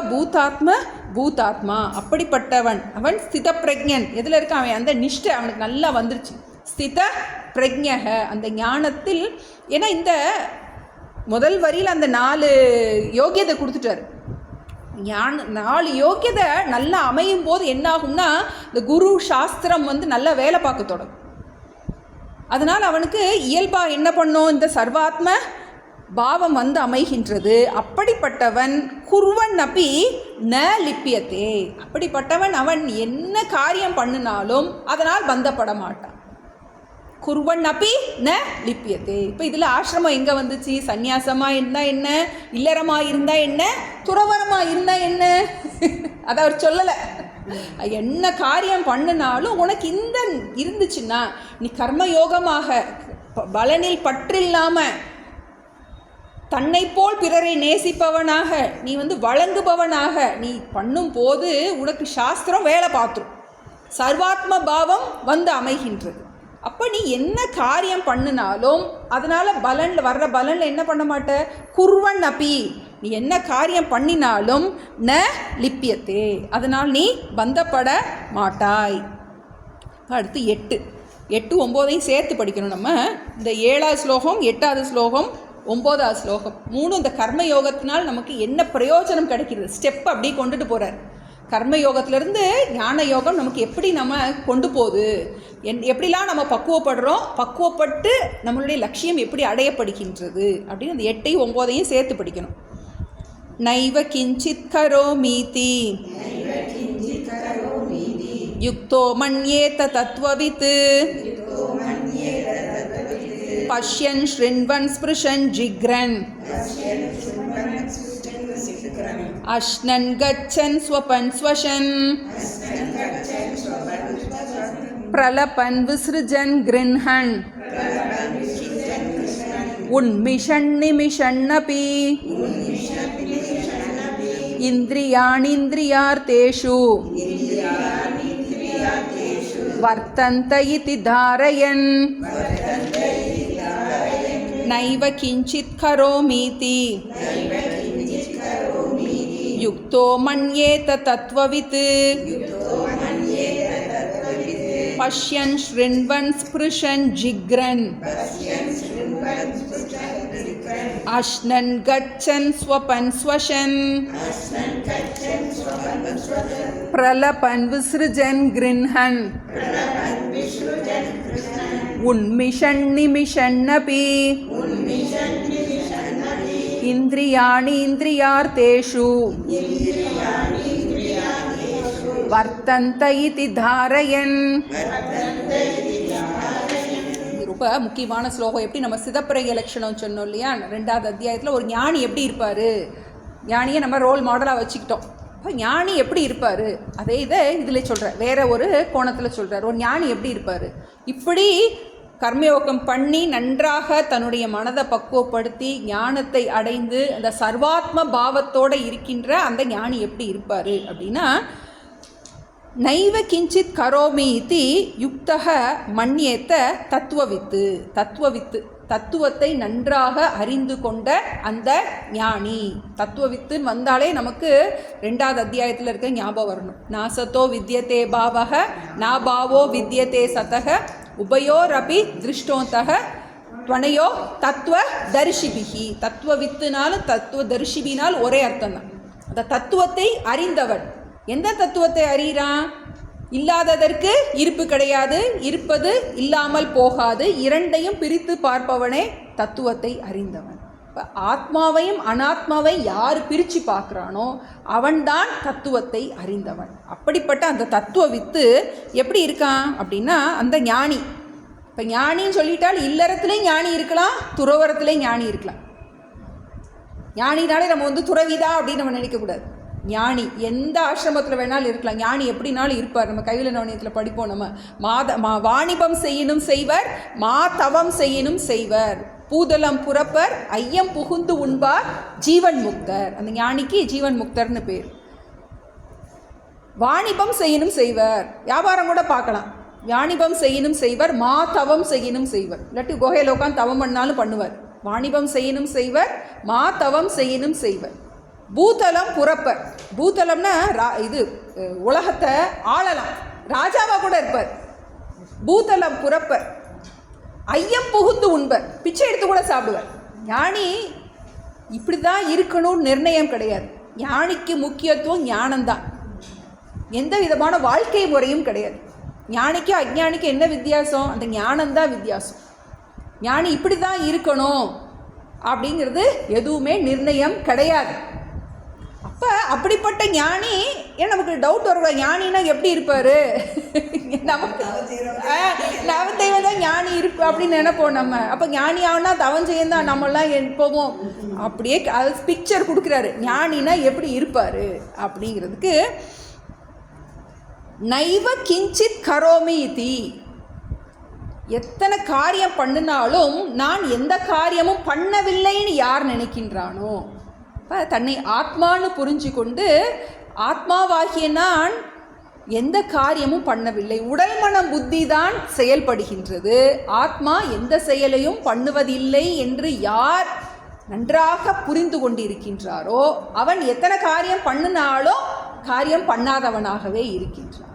பூதாத்மா. அப்படிப்பட்டவன் அவன் ஸ்தித பிரஜன். எதில் இருக்கான்? அவன் அந்த நிஷ்டை அவனுக்கு நல்லா வந்துருச்சு. ஸ்தித பிரஜக அந்த ஞானத்தில். ஏன்னா இந்த முதல் வரியில் அந்த 4 யோகியதை கொடுத்துட்டார். 4 யோகியதை நல்லா அமையும் போது என்னாகும்னா இந்த குரு சாஸ்திரம் நல்லா வேலை பார்க்க தொடங்கும். அதனால் அவனுக்கு இயல்பாக என்ன பண்ணும்? இந்த சர்வாத்ம பாவம் அமைகின்றது. அப்படிப்பட்டவன் குர்வன் அப்பி ந லிப்பியத்தே. அப்படிப்பட்டவன் அவன் என்ன காரியம் பண்ணினாலும் அதனால் பந்தப்பட மாட்டான். குர்வன் அப்பி ந லிப்பியத்தே. இப்போ இதில் ஆசிரமம் எங்கே வந்துச்சு? சந்நியாசமாக இருந்தால் என்ன, இல்லறமாக இருந்தால் என்ன, துறவரமாக இருந்தால் என்ன, அதை அவர் சொல்லலை. என்ன காரியம் பண்ணினாலும் உனக்கு இந்த இருந்துச்சுன்னா நீ கர்மயோகமாக பலனில் பற்றில்லாமல் தன்னை போல் பிறரை நேசிப்பவனாக நீ வழங்குபவனாக நீ பண்ணும் போது உனக்கு சாஸ்திரம் வேலை பார்த்துரும். சர்வாத்ம பாவம் அமைகின்றது. அப்போ நீ என்ன காரியம் பண்ணினாலும் அதனால் வர்ற பலனில் என்ன பண்ண மாட்ட? குர்வன் அப்பி நீ என்ன காரியம் பண்ணினாலும் ந லிப்பியத்தே, அதனால் நீ பந்தப்பட மாட்டாய். அடுத்து 8, 9 சேர்த்து படிக்கணும் நம்ம. இந்த 7வது ஸ்லோகம், 8வது ஸ்லோகம், 9வது ஸ்லோகம் 3 இந்த கர்மயோகத்தினால் நமக்கு என்ன பிரயோஜனம் கிடைக்கிறது ஸ்டெப் அப்படி கொண்டுட்டு போகிறார். கர்மயோகத்திலேருந்து ஞான யோகம் நமக்கு எப்படி நம்ம கொண்டு போகுது, எப்படிலாம் நம்ம பக்குவப்பட்டு நம்மளுடைய லட்சியம் எப்படி அடையப்படுகின்றது அப்படின்னு அந்த 8, 9 சேர்த்து படிக்கணும். நைவ கிஞ்சித் கரோமீதி யுக்தோ மன்யேத தத்வவித் பஷ்யன் ஸ்ருண்வன் ஸ்பிருஷன் ஜிக்ரன் அஷ்னன் கச்சன் ஸ்வபன் ஸ்வஷன் பிரலபன் விஸ்ருஜன் கிருண்ஹன் உன்மிஷன் நிமிஷன்னபி இந்திரியாணிந்திரியார்த்தேஷு வர்த்தந்த இதி தாரயன் நைவ கிஞ்சித் கரோமீதி யுக்தோ மன்யேத தத்வவித் பஷ்யன் ஸ்ருண்வன் ஸ்பிருஷன் ஜிக்ரன் அஷ்னன் கச்சன் ஸ்வபன் ஸ்வஷன் பிரலபன் விஸ்ருஜன் கிருண்ஹன் உன்மிஷன் நிமிஷன்னபி இந்திரியாணி இந்திரியார்த்தேஷு வர்த்தந்த இதி தாரயன். ரொம்ப முக்கியமான ஸ்லோகம். எப்படி நம்ம சிதப்பிரய லட்சணம் சொன்னோம் இல்லையா, 2வது அத்தியாயத்தில் ஒரு ஞானி எப்படி இருப்பார், ஞானியை நம்ம ரோல் மாடலாக வச்சுக்கிட்டோம். இப்போ ஞானி எப்படி இருப்பார், அதே இதில் சொல்கிறார், வேற ஒரு கோணத்தில் சொல்கிறார். ஒரு ஞானி எப்படி இருப்பார், இப்படி கர்மயோகம் பண்ணி நன்றாக தன்னுடைய மனதை பக்குவப்படுத்தி ஞானத்தை அடைந்து அந்த சர்வாத்ம பாவத்தோடு இருக்கின்ற அந்த ஞானி எப்படி இருப்பார் அப்படின்னா, நைவ கிஞ்சித் கரோமி இதி யுக்தக மன்யேத்த தத்துவவித்து. தத்துவத்தை நன்றாக அறிந்து கொண்ட அந்த ஞானி. தத்துவவித்துன்னு வந்தாலே நமக்கு 2வது அத்தியாயத்தில் இருக்க ஞாபகம் வரணும். நாசத்தோ வித்யதே பாவக நாபாவோ வித்யதே சதக உபயோரபி திருஷ்டோந்தக துவனையோ தத்துவ தரிசிபிகி. தத்துவவித்துனாலும் தத்துவ தரிசிபினால் ஒரே அர்த்தம் தான். அந்த தத்துவத்தை அறிந்தவன். எந்த தத்துவத்தை அறிகிறான்? இல்லாததற்கு இருப்பு கிடையாது, இருப்பது இல்லாமல் போகாது, இரண்டையும் பிரித்து பார்ப்பவனே தத்துவத்தை அறிந்தவன். இப்போ ஆத்மாவையும் அனாத்மாவை யார் பிரித்து பார்க்குறானோ அவன்தான் தத்துவத்தை அறிந்தவன். அப்படிப்பட்ட அந்த தத்துவவித்து எப்படி இருக்கான் அப்படின்னா அந்த ஞானி. இப்போ ஞானின்னு சொல்லிட்டால் இல்லறத்துலேயும் ஞானி இருக்கலாம், துறவரத்துலேயும் ஞானி இருக்கலாம். ஞானினாலே நம்ம துறவிதா அப்படின்னு நம்ம நினைக்கக்கூடாது. ஞானி எந்த ஆசிரமத்தில் வேணாலும் இருக்கலாம். ஞானி எப்படினாலும் இருப்பார். நம்ம கைவில நவனியத்தில் படிப்போம். நம்ம வாணிபம் செய்யணும் செய்வர், தவம் செய்யணும் செய்வர், பூதலம் புறப்பர், ஐயம் புகுந்து உண்பார், ஜீவன் முக்தர். அந்த ஞானிக்கு ஜீவன் முக்தர்னு பேர். வாணிபம் செய்யணும் செய்வர், வியாபாரம் கூட பார்க்கலாம். வாணிபம் செய்யணும் செய்வர், தவம் செய்யணும் செய்வர். இல்லாட்டி குகையில் உட்காந்து தவம் பண்ணாலும் பண்ணுவார். வாணிபம் செய்யணும் செய்வர், தவம் செய்யணும் செய்வர். பூதலம் புறப்பர். பூதலம்னா இது உலகத்தை ஆளலாம், ராஜாவாக கூட இருப்பார். பூதலம் புறப்பர். ஐயம் புகுந்து உண்பர், பிச்சை எடுத்து கூட சாப்பிடுவார். ஞானி இப்படி தான் இருக்கணும்னு நிர்ணயம் கிடையாது. ஞானிக்கு முக்கியத்துவம் ஞானம்தான், எந்த விதமான வாழ்க்கை முறையும் கிடையாது. ஞானிக்கு அஞ்ஞானிக்கு என்ன வித்தியாசம்? அந்த ஞானம்தான் வித்தியாசம். ஞானி இப்படி தான் இருக்கணும் அப்படிங்கிறது எதுவுமே நிர்ணயம் கிடையாது. அப்போ அப்படிப்பட்ட ஞானி, ஏன் நமக்கு டவுட் வரும், ஞானினா எப்படி இருப்பார்? நமக்கு நவதெய்வம் தான் ஞானி இருக்கு அப்படின்னு நினைப்போம் நம்ம. அப்போ ஞானி ஆகுனா தவம் செய்யந்தான் நம்மளாம் எப்போவும் அப்படியே அது பிக்சர் கொடுக்குறாரு. ஞானினா எப்படி இருப்பார் அப்படிங்கிறதுக்கு நைவ கிஞ்சித் கரோமி இதி. எத்தனை காரியம் பண்ணினாலும் நான் எந்த காரியமும் பண்ணவில்லைன்னு யார் நினைக்கின்றானோ, இப்போ தன்னை ஆத்மான்னு புரிஞ்சு கொண்டு ஆத்மாவாகிய நான் எந்த காரியமும் பண்ணவில்லை, உடல் மனம் புத்தி தான் செயல்படுகின்றது, ஆத்மா எந்த செயலையும் பண்ணுவதில்லை என்று யார் நன்றாக புரிந்து கொண்டிருக்கின்றாரோ அவன் எத்தனை காரியம் பண்ணினாலும் காரியம் பண்ணாதவனாகவே இருக்கின்றான்.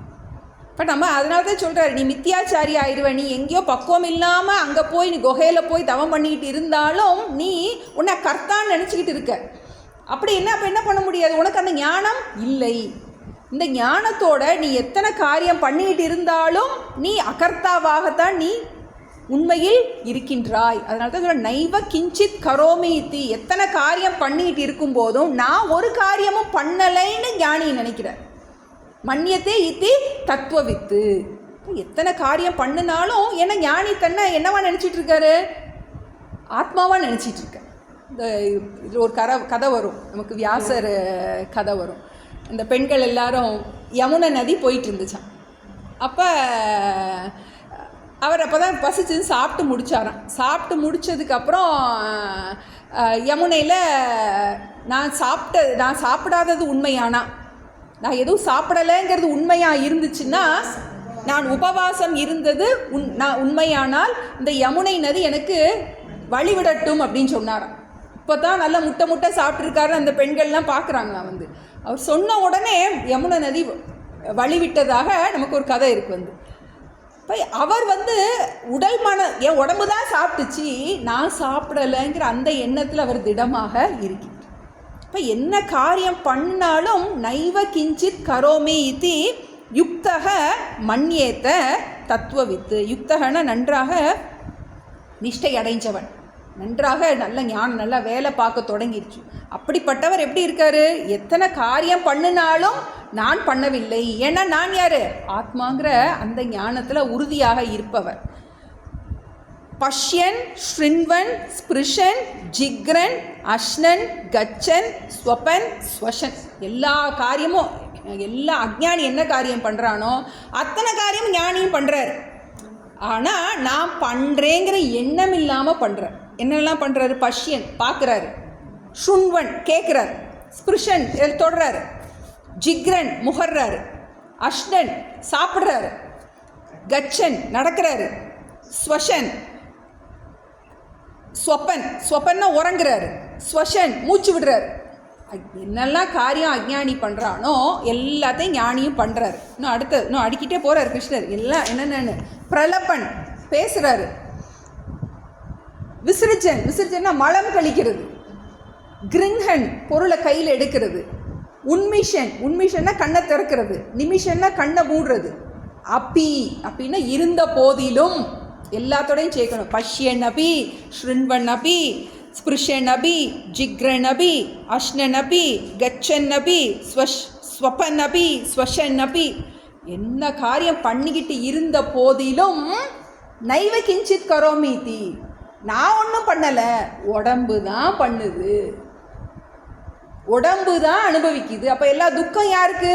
இப்போ நம்ம அதனால தான் சொல்கிறார், நீ மித்தியாச்சாரி ஆயிடுவேன், நீ எங்கேயோ பக்குவம் இல்லாமல் அங்கே போய் நீ குகையில் போய் தவம் பண்ணிக்கிட்டு இருந்தாலும் நீ உன்னை கர்த்தான்னு நினச்சிக்கிட்டு இருக்க. அப்படி அப்போ என்ன பண்ண முடியாது? உனக்கு அந்த ஞானம் இல்லை. இந்த ஞானத்தோட நீ எத்தனை காரியம் பண்ணிக்கிட்டு இருந்தாலும் நீ அகர்த்தாவாகத்தான் நீ உண்மையில் இருக்கின்றாய். அதனால தான் நைவ கிஞ்சித் கரோமி இத்தி. எத்தனை காரியம் பண்ணிக்கிட்டு இருக்கும்போதும் நான் ஒரு காரியமும் பண்ணலைன்னு ஞானி நினைக்கிறார். மன்னியத்தே இத்தி தத்துவவித்து. எத்தனை காரியம் பண்ணினாலும் ஏன்னா ஞானி தன்னை என்னவா நினச்சிட்டு இருக்காரு? ஆத்மாவாக நினச்சிட்டு இருக்க. இந்த இதில் ஒரு கதை வரும், நமக்கு வியாசர் கதை வரும். இந்த பெண்கள் எல்லாரும் யமுனை நதி போயிட்டு இருந்துச்சான். அப்போ அவர் அப்போ தான் பசிச்சுன்னு சாப்பிட்டு முடித்தாராம். சாப்பிட்டு முடித்ததுக்கப்புறம் யமுனையில் நான் சாப்பிடாதது உண்மையானா, நான் எதுவும் சாப்பிடலைங்கிறது உண்மையாக இருந்துச்சுன்னா, நான் உபவாசம் இருந்தது நான் உண்மையானால் இந்த யமுனை நதி எனக்கு வழிவிடட்டும் அப்படின்னு சொன்னாராம். இப்போ தான் நல்லா முட்டை சாப்பிட்ருக்காரு. அந்த பெண்கள்லாம் பார்க்குறாங்களா வந்து. அவர் சொன்ன உடனே யமுனை நதி வழிவிட்டதாக நமக்கு ஒரு கதை இருக்குது. அவர் உடல் என் உடம்பு தான் சாப்பிட்டுச்சு, நான் சாப்பிடலைங்கிற அந்த எண்ணத்தில் அவர் திடமாக இருக்கிறார். இப்போ என்ன காரியம் பண்ணாலும் நைவ கிஞ்சித் கரோமி இது யுக்தக மன்யேத்த தத்துவவித்து. யுக்தகன நன்றாக நிஷ்டை அடைஞ்சவன், நன்றாக நல்ல ஞானம், நல்லா வேலை பார்க்க தொடங்கிடுச்சு. அப்படிப்பட்டவர் எப்படி இருக்காரு? எத்தனை காரியம் பண்ணினாலும் நான் பண்ணவில்லை, ஏன்னா நான் யார்? ஆத்மாங்கிற அந்த ஞானத்தில் உறுதியாக இருப்பவர். பஷ்யன் ஸ்ருண்வன் ஸ்பிருஷன் ஜிக்ரன் அஷ்ணன் கச்சன் ஸ்வபன் ஸ்வஷன். எல்லா காரியமும், எல்லா அஜ்ஞானி என்ன காரியம் பண்ணுறானோ அத்தனை காரியம் ஞானியும் பண்ணுறாரு. ஆனால் நான் பண்ணுறேங்கிற எண்ணம் இல்லாமல் பண்ணுறேன். என்னெல்லாம் பண்ணுறாரு? பஷ்யன் பார்க்குறாரு, ஷுண்வன் கேட்குறாரு, ஸ்பிருஷன் தொடுறாரு, ஜிக்ரன் முகர்றாரு, அஷ்ணன் சாப்பிட்றாரு, கச்சன் நடக்கிறாரு, ஸ்வஷன் ஸ்வப்பன்னா உறங்குறாரு, ஸ்வஷன் மூச்சு விடுறாரு. என்னெல்லாம் காரியம் அஜ்ஞானி பண்ணுறானோ எல்லாத்தையும் ஞானியும் பண்ணுறாரு. இன்னும் அடிக்கிட்டே போகிறார் கிருஷ்ணர். எல்லாம் என்னென்னு பிரலப்பன் பேசுகிறாரு, விசர்ஜன்னா மலம் கழிக்கிறது, கிருங்கன் பொருளை கையில் எடுக்கிறது, உன்மிஷன்னா கண்ணை திறக்கிறது, நிமிஷன்னா கண்ணை மூடுறது, அப்படின்னா இருந்த போதிலும் எல்லாத்தோடையும் சேர்க்கணும். பஷ்யன் அபி ஸ்ருண்வன் அபி ஸ்பிருஷன் அபி ஜிக்ரன் அபி அஷ்ணன் அபி கச்சன் அபி ஸ்வபன் அபி ஸ்வஷன் அபி. என்ன காரியம் பண்ணிக்கிட்டு இருந்த போதிலும் நைவ கிஞ்சித் கரோமீதி, நான் ஒன்றும் பண்ணலை, உடம்பு தான் பண்ணுது, உடம்பு தான் அனுபவிக்குது. அப்போ எல்லா துக்கம் யாருக்கு?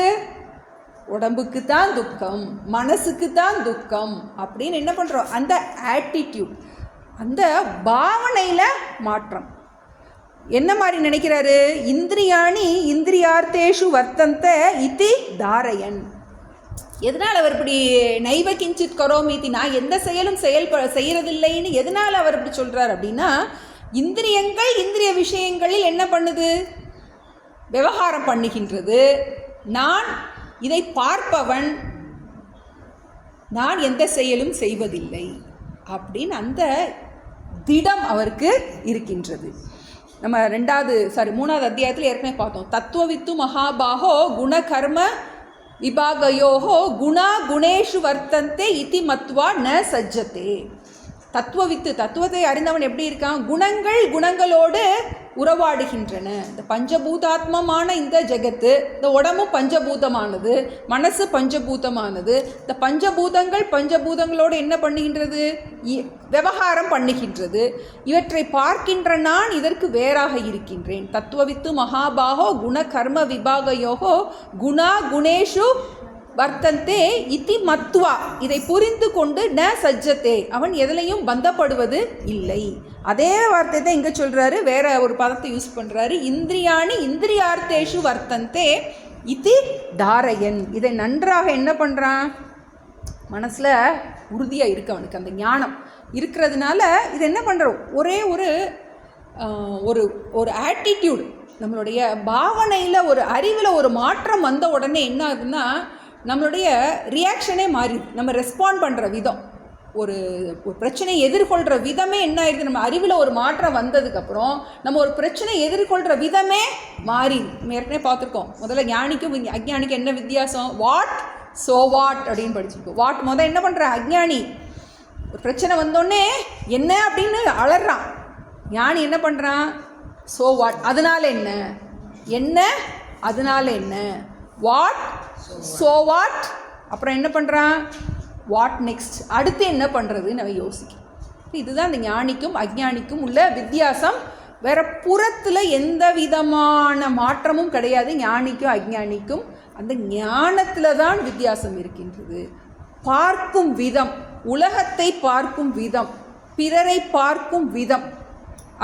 உடம்புக்கு தான் துக்கம், மனசுக்கு தான் துக்கம் அப்படின்னு என்ன பண்ணுறோம்? அந்த ஆட்டிடியூட், அந்த பாவனையில் மாற்றம். என்ன மாதிரி நினைக்கிறாரு? இந்திரியாணி இந்திரியார்த்தேஷு வர்த்தந்த இதி தாரயன். எதனால் அவர் இப்படி நைவ கிஞ்சித் கரோமீதி, நான் எந்த செயலும் செய்யறதில்லைன்னு எதனால் அவர் இப்படி சொல்கிறார் அப்படின்னா, இந்திரியங்கள் இந்திரிய விஷயங்களில் என்ன பண்ணுது? விவகாரம் பண்ணுகின்றது. நான் இதை பார்ப்பவன், நான் எந்த செயலும் செய்வதில்லை அப்படின்னு அந்த திடம் அவருக்கு இருக்கின்றது. நம்ம 3வது அத்தியாயத்தில் ஏற்கனவே பார்த்தோம். தத்துவவித்து மகாபாகோ குண கர்ம விபாகயோகோ குணா குணேஷு வர்த்தந்தே இதி மத்வா ந சஜ்ஜத்தே. தத்துவவித்து, தத்துவத்தை அறிந்தவன் எப்படி இருக்கான்? குணங்களோடு உறவாடுகின்றன. இந்த பஞ்சபூதாத்மமான இந்த ஜெகத்து, இந்த உடம்பும் பஞ்சபூதமானது, மனசு பஞ்சபூதமானது. இந்த பஞ்சபூதங்களோடு என்ன பண்ணுகின்றது? விவகாரம் பண்ணுகின்றது. இவற்றை பார்க்கின்ற நான் இதற்கு வேறாக இருக்கின்றேன். தத்துவவித்து மகாபாகோ குண கர்ம விபாகயோகோ குணா குணேஷு வர்த்தந்தே இதி மத்வா. இதை புரிந்து கொண்டு ந சஜ்ஜத்தே, அவன் எதிலையும் பந்தப்படுவது இல்லை. அதே வார்த்தை தான் இங்கே சொல்கிறாரு, வேற ஒரு பதத்தை யூஸ் பண்ணுறாரு. இந்திரியாணி இந்திரியார்த்தேஷு வர்த்தந்தே இதி தாரயன். இதை நன்றாக என்ன பண்ணுறான்? மனசில் உறுதியாக இருக்கு அவனுக்கு, அந்த ஞானம் இருக்கிறதுனால இது என்ன பண்ணுறோம்? ஒரே ஒரு ஆட்டிடியூடு, நம்மளுடைய பாவனையில் ஒரு அறிவில் ஒரு மாற்றம் வந்த உடனே என்ன ஆகுதுன்னா நம்மளுடைய ரியாக்ஷனே மாறிடுது. நம்ம ரெஸ்பாண்ட் பண்ணுற விதம், ஒரு பிரச்சனையை எதிர்கொள்கிற விதமே என்ன ஆயிடுது? நம்ம அறிவில் ஒரு மாற்றம் வந்ததுக்கப்புறம் நம்ம ஒரு பிரச்சனையை எதிர்கொள்கிற விதமே மாறிடுது. நம்ம ஏற்கனவே பார்த்துருக்கோம். முதல்ல ஞானிக்கும் அஜ்ஞானிக்கும் என்ன வித்தியாசம்? வாட் ஸோ வாட் அப்படின்னு படிச்சிருக்கோம். வாட் முதல் என்ன பண்ணுற? அஜ்ஞானி ஒரு பிரச்சனை வந்தோடனே என்ன அப்படின்னு அலறான். ஞானி என்ன பண்ணுறான்? ஸோ வாட், அதனால என்ன அதனால என்ன, வாட் ஸோ வாட், அப்புறம் என்ன பண்ணுறான்? வாட் நெக்ஸ்ட், அடுத்து என்ன பண்ணுறதுன்னு அவன் யோசிக்கும். இதுதான் அந்த ஞானிக்கும் அஜ்ஞானிக்கும் உள்ள வித்தியாசம். வேற புறத்தில் எந்த விதமான மாற்றமும் கிடையாது. ஞானிக்கும் அஜ்ஞானிக்கும் அந்த ஞானத்தில் தான் வித்தியாசம் இருக்கின்றது. பார்க்கும் விதம், உலகத்தை பார்க்கும் விதம், பிறரை பார்க்கும் விதம்,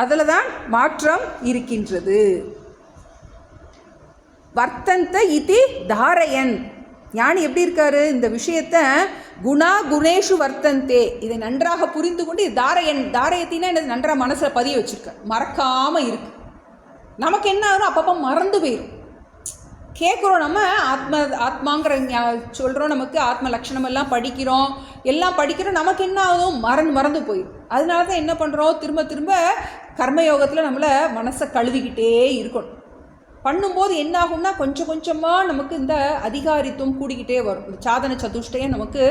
அதில் தான் மாற்றம் இருக்கின்றது. வர்த்தந்த இதி தாரயன். ஞானி எப்படி இருக்காரு? இந்த விஷயத்தை குணா குணேஷு வர்த்தந்தே, இதை நன்றாக புரிந்து கொண்டு தாரயத்தின்னா என்னது? நன்றாக மனசில் பதிய வச்சுருக்க, மறக்காமல் இருக்கு. நமக்கு என்ன ஆகும்? அப்பப்போ மறந்து போயிடும். கேட்குறோம் நம்ம ஆத்மாங்கிற சொல்கிறோம், நமக்கு ஆத்ம லட்சணமெல்லாம் படிக்கிறோம், எல்லாம் படிக்கிறோம், நமக்கு என்ன ஆகும், மறந்து போயிடும். அதனால தான் என்ன பண்ணுறோம், திரும்ப திரும்ப கர்மயோகத்தில் நம்மளை மனசை கழுவிக்கிட்டே இருக்கணும். பண்ணும்போது என்ன ஆகும்னா கொஞ்சம் கொஞ்சமாக நமக்கு இந்த அதிகாரித்துவம் கூடிக்கிட்டே வரும், இந்த சாதன சதுஷ்டயம் நமக்கு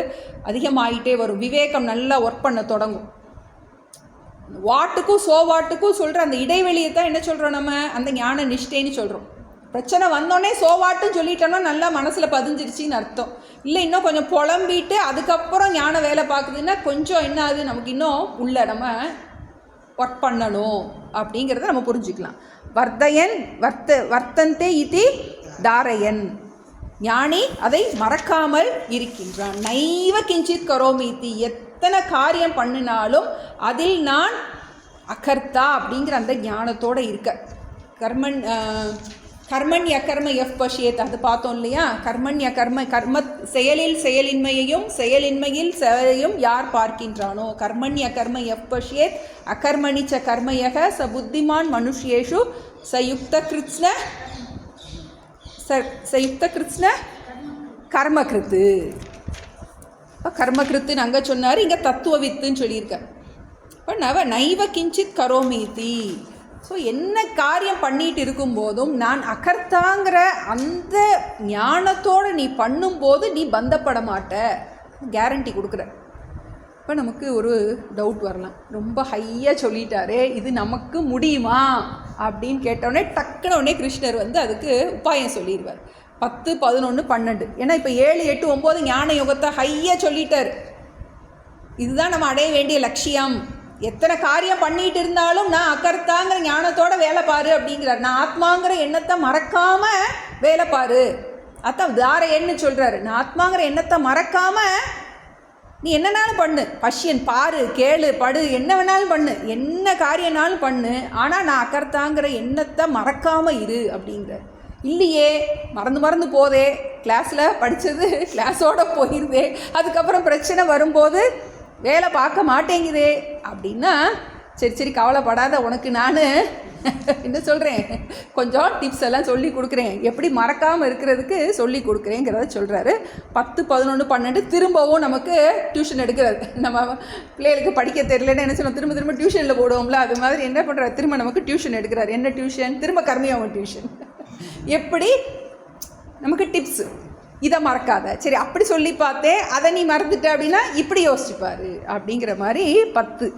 அதிகமாகிட்டே வரும், விவேகம் நல்லா ஒர்க் பண்ண தொடங்கும். வாட்டுக்கும் சோவாட்டுக்கும் சொல்கிற அந்த இடைவெளியை தான் என்ன சொல்கிறோம், நம்ம அந்த ஞான நிஷ்டைன்னு சொல்கிறோம். பிரச்சனை வந்தோடனே சோவாட்டுன்னு சொல்லிட்டோம்னா நல்லா மனசில் பதிஞ்சிருச்சின்னு அர்த்தம். இல்லை இன்னும் கொஞ்சம் புலம்பிட்டு அதுக்கப்புறம் ஞானம் வேலை பார்க்குதுன்னா கொஞ்சம் என்ன ஆகுது, நமக்கு இன்னும் உள்ள நம்ம ஒர்க் பண்ணணும் அப்படிங்கிறத நம்ம புரிஞ்சுக்கலாம். வர்த்தயன் வர்த்தந்தே இதி தாரயன், ஞானி அதை மறக்காமல் இருக்கின்றான். நைவ கிஞ்சித் கரோமி இதி, எத்தனை காரியம் பண்ணினாலும் அதில் நான் அகர்த்தா அப்படிங்கிற அந்த ஞானத்தோடு இருக்க. கர்மண்ய கர்ம எஃப் பஷியத், அது பார்த்தோம் இல்லையா. கர்மண்ய கர்ம செயலில் செயலின்மையையும் செயலின்மையில் செயலையும் யார் பார்க்கின்றானோ, கர்மண்ய கர்ம எஃப் பஷியத் அகர்மணிச்ச கர்மயக ச புத்திமான் மனுஷ்யேஷு சயுக்த கிருத்ன கர்மகிருத்து. இப்போ கர்மகிருத்துன்னு அங்கே சொன்னார், இங்கே தத்துவவித்துன்னு சொல்லியிருக்கார். இப்போ நைவ கிஞ்சித் கரோமீதி. ஸோ என்ன காரியம் பண்ணிகிட்டு இருக்கும்போதும் நான் அகர்த்தாங்கிற அந்த ஞானத்தோடு நீ பண்ணும்போது நீ பந்தப்பட மாட்ட, கேரண்டி கொடுக்குற. இப்போ நமக்கு ஒரு டவுட் வரலாம், ரொம்ப ஹையாக சொல்லிட்டாரே, இது நமக்கு முடியுமா அப்படின்னு கேட்டோடனே டக்குன உடனே கிருஷ்ணர் அதுக்கு உபாயம் சொல்லிடுவார். 10, 11, 12. ஏன்னா இப்போ 7, 8, 9 ஞான யோகத்தை ஹையாக சொல்லிட்டார். இதுதான் நம்ம அடைய வேண்டிய லட்சியம். எத்தனை காரியம் பண்ணிகிட்டு இருந்தாலும் நான் அக்கர்த்தாங்கிற ஞானத்தோட வேலை பாரு அப்படிங்கிறார். நான் ஆத்மாங்கிற எண்ணத்தை மறக்காமல் வேலை பாரு, அதான் தாரையன்னு சொல்கிறாரு. நான் ஆத்மாங்கிற எண்ணத்தை மறக்காமல் நீ என்னன்னாலும் பண்ணு, பஷ்யன் பாரு, கேளு, படு, என்ன வேணாலும் பண்ணு, என்ன காரியம்னாலும் பண்ணு, ஆனால் நான் அக்கர்த்தாங்கிற எண்ணத்தை மறக்காமல் இரு அப்படிங்கிற. இல்லையே, மறந்து போதே, கிளாஸில் படித்தது கிளாஸோடு போயிருதே, அதுக்கப்புறம் பிரச்சனை வரும்போது வேலை பார்க்க மாட்டேங்குதே அப்படின்னா, சரி கவலைப்படாத, உனக்கு நான் என்ன சொல்கிறேன், கொஞ்சம் டிப்ஸ் எல்லாம் சொல்லி கொடுக்குறேன், எப்படி மறக்காமல் இருக்கிறதுக்கு சொல்லி கொடுக்குறேங்கிறத சொல்கிறாரு. 10, 11, 12 திரும்பவும் நமக்கு டியூஷன் எடுக்கிறாரு. நம்ம பிள்ளைகளுக்கு படிக்க தெரியலன்னு என்ன சொல்லுவோம், திரும்ப டியூஷனில் போடுவோம்ல, அது மாதிரி என்ன பண்ணுறாரு, திரும்ப நமக்கு டியூஷன் எடுக்கிறார். என்ன டியூஷன், திரும்ப கர்மயோகம் டியூஷன். எப்படி நமக்கு டிப்ஸு, இதை மறக்காத, சரி அப்படி சொல்லி பார்த்தேன், அதை நீ மறந்துட்ட அப்படின்னா இப்படி யோசிச்சுப்பாரு அப்படிங்கிற மாதிரி. 10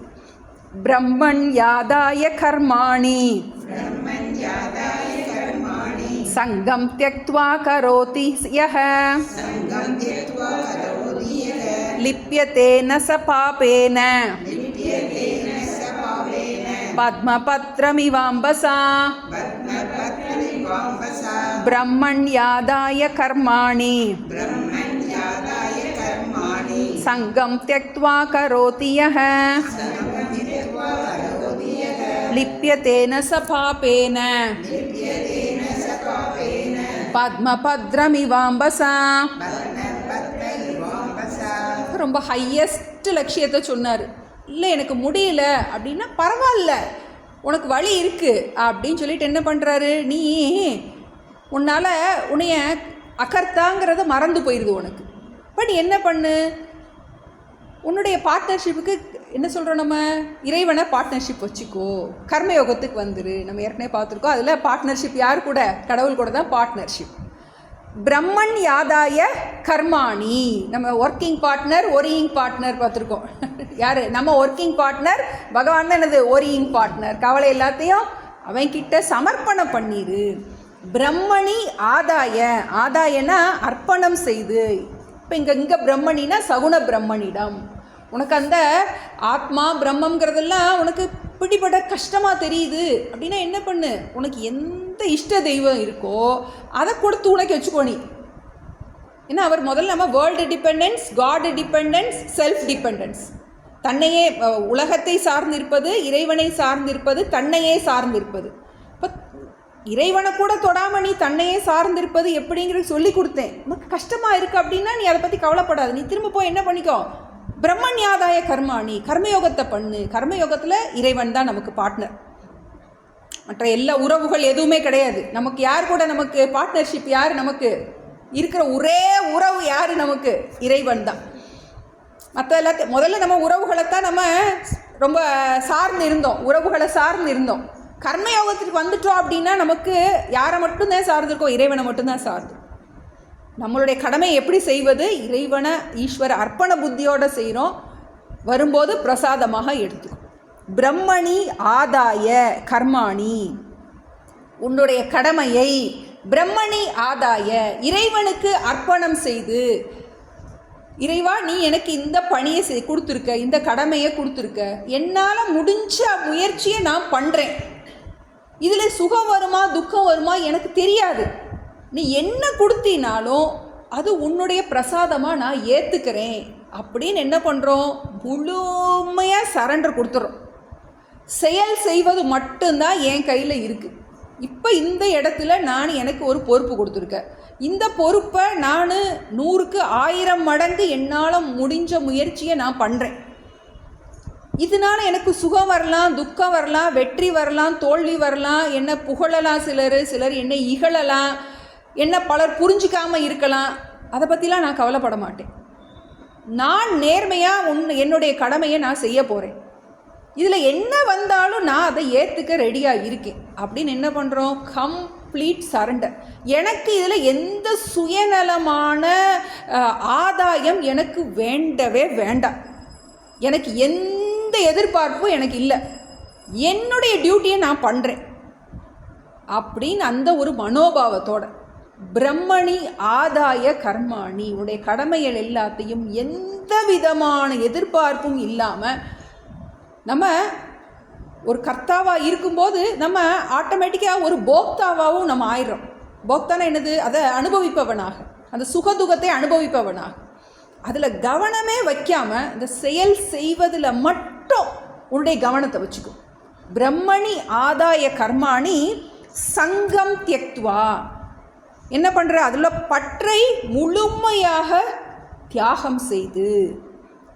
பிரம்மன் யாதாய கர்மாணி சங்கம் த்யக்த்வா கரோதி யஹ லிப்யதே ந ச பாபேன பத்மபத்ரமிவாம்பசா பிரம்மண்யாதாய கர்மாணி சங்கம் த்யக்த்வா கரோதி யஹ லிப்யதேன ச பாபேன பத்மபத்ரமிவாம்பசா. ரொம்ப ஹையஸ்ட் லட்சியத்தை சொன்னார். இல்லை எனக்கு முடியல அப்படின்னா பரவாயில்ல, உனக்கு வழி இருக்குது அப்படின்னு சொல்லிட்டு என்ன பண்ணுறாரு, நீ உன்னால் உன்னைய அகர்த்தாங்கிறத மறந்து போயிடுது உனக்கு. பட் என்ன பண்ணு, உன்னுடைய பார்ட்னர்ஷிப்புக்கு என்ன சொல்கிறோம், நம்ம இறைவனை பார்ட்னர்ஷிப் வச்சுக்கோ, கர்மயோகத்துக்கு வந்துரு. நம்ம ஏற்கனவே பார்த்துருக்கோம், அதில் பார்ட்னர்ஷிப் யார் கூட, கடவுள் கூட தான் பார்ட்னர்ஷிப். பிரம்மன் யாதாய கர்மாணி, நம்ம ஒர்க்கிங் பார்ட்னர் ஒரியிங் பார்ட்னர் பார்த்துருக்கோம். யார் நம்ம ஒர்க்கிங் பார்ட்னர், பகவான் தான் என்னது ஒரியிங் பார்ட்னர். கவலை எல்லாத்தையும் அவன்கிட்ட சமர்ப்பணம் பண்ணிடு. பிரம்மணி ஆதாயனா அர்ப்பணம் செய்து. இப்போ இங்கே பிரம்மணினா சகுண பிரம்மனிடம். உனக்கு அந்த ஆத்மா பிரம்மங்கிறதெல்லாம் உனக்கு பிடிபட கஷ்டமாக தெரியுது அப்படின்னா என்ன பண்ணு, உனக்கு எந்த இஷ்ட தெய்வம் இருக்கோ அதை கொடுத்து உனக்கு வச்சுக்கோ நீ. ஏன்னா அவர் முதல்ல நம்ம world dependence, god dependence, self dependence, தன்னையே உலகத்தை சார்ந்திருப்பது, இறைவனை சார்ந்திருப்பது, தன்னையே சார்ந்திருப்பது. இப்போ இறைவனை கூட தொடாமல் நீ தன்னையே சார்ந்திருப்பது எப்படிங்கிறது சொல்லி கொடுத்தேன். உனக்கு கஷ்டமாக இருக்குது அப்படின்னா நீ அதை பற்றி கவலைப்படாது, நீ திரும்ப போய் என்ன பண்ணிக்கோ, பிரம்மண்யாதாய கர்மாணி, கர்மயோகத்தை பண்ணு. கர்மயோகத்தில் இறைவன் தான் நமக்கு பார்ட்னர். மற்ற எல்லா உறவுகள் எதுவுமே கிடையாது. நமக்கு யார் கூட நமக்கு பார்ட்னர்ஷிப், யார் நமக்கு இருக்கிற ஒரே உறவு யார் நமக்கு? இறைவன் தான். மற்ற எல்லாத்தையும் முதல்ல நம்ம உறவுகளைத்தான் நம்ம ரொம்ப சார்ந்து இருந்தோம், உறவுகளை சார்ந்து இருந்தோம். கர்மயோகத்துக்கு வந்துட்டோம் அப்படின்னா நமக்கு யாரை மட்டும்தான் சார்ந்திருக்கோம்? இறைவனை மட்டும்தான் சார்ந்து. நம்மளுடைய கடமையை எப்படி செய்வது? இறைவனை ஈஸ்வர அர்ப்பண புத்தியோடு செய்கிறோம். வரும்போது பிரசாதமாக எடுத்துக்கும். பிரம்மணி ஆதாய கர்மாணி, உன்னுடைய கடமையை பிரம்மணி ஆதாய இறைவனுக்கு அர்ப்பணம் செய்து, இறைவா நீ எனக்கு இந்த பணியை கொடுத்துருக்க, இந்த கடமையை கொடுத்துருக்க, என்னால் முடிஞ்ச முயற்சியை நான் பண்ணுறேன். இதில் சுகம் வருமா துக்கம் வருமா எனக்கு தெரியாது. நீ என்ன கொடுத்தினாலும் அது உன்னுடைய பிரசாதமாக நான் ஏற்றுக்கிறேன் அப்படின்னு என்ன பண்ணுறோம்? முழுமையாக சரண்டர் கொடுத்துட்றோம். செயல் செய்வது மட்டும்தான் என் கையில் இருக்குது. இப்போ இந்த இடத்துல நான் எனக்கு ஒரு பொறுப்பு கொடுத்துருக்கேன். இந்த பொறுப்பை நான் 100க்கு 1000 மடங்கு என்னால் முடிஞ்ச முயற்சியை நான் பண்ணுறேன். இதனால் எனக்கு சுகம் வரலாம், துக்கம் வரலாம், வெற்றி வரலாம், தோல்வி வரலாம், என்ன புகழலாம், சிலர் என்னை இகழலாம், என்ன பலர் புரிஞ்சிக்காமல் இருக்கலாம். அதை பற்றிலாம் நான் கவலைப்பட மாட்டேன். நான் நேர்மையாக என்னுடைய கடமையை நான் செய்ய போகிறேன். இதில் என்ன வந்தாலும் நான் அதை ஏற்றுக்க ரெடியாக இருக்கேன் அப்படின்னு என்ன பண்ணுறோம்? Complete surrender. எனக்கு இதில் எந்த சுயநலமான ஆதாயம் எனக்கு வேண்டவே வேண்டாம். எனக்கு எந்த எதிர்பார்ப்பும் எனக்கு இல்லை. என்னுடைய டியூட்டியை நான் பண்ணுறேன் அப்படின்னு அந்த ஒரு மனோபாவத்தோட பிரம்மணி ஆதாய கர்மாணி, உடைய கடமைகள் எல்லாத்தையும் எந்த விதமான எதிர்பார்ப்பும் இல்லாமல், நம்ம ஒரு கர்த்தாவாக இருக்கும்போது நம்ம ஆட்டோமேட்டிக்காக ஒரு போக்தாவாகவும் நம்ம ஆயிடுறோம். போக்தானா என்னது? அதை அனுபவிப்பவனாக, அந்த சுகதுகத்தை அனுபவிப்பவனாக. அதில் கவனமே வைக்காமல் இந்த செயல் செய்வதில் மட்டும் உன்னுடைய கவனத்தை வச்சுக்கும். பிரம்மணி ஆதாய கர்மாணி சங்கம் தியக்துவா, என்ன பண்ணுற? அதில் பற்றை முழுமையாக தியாகம் செய்து,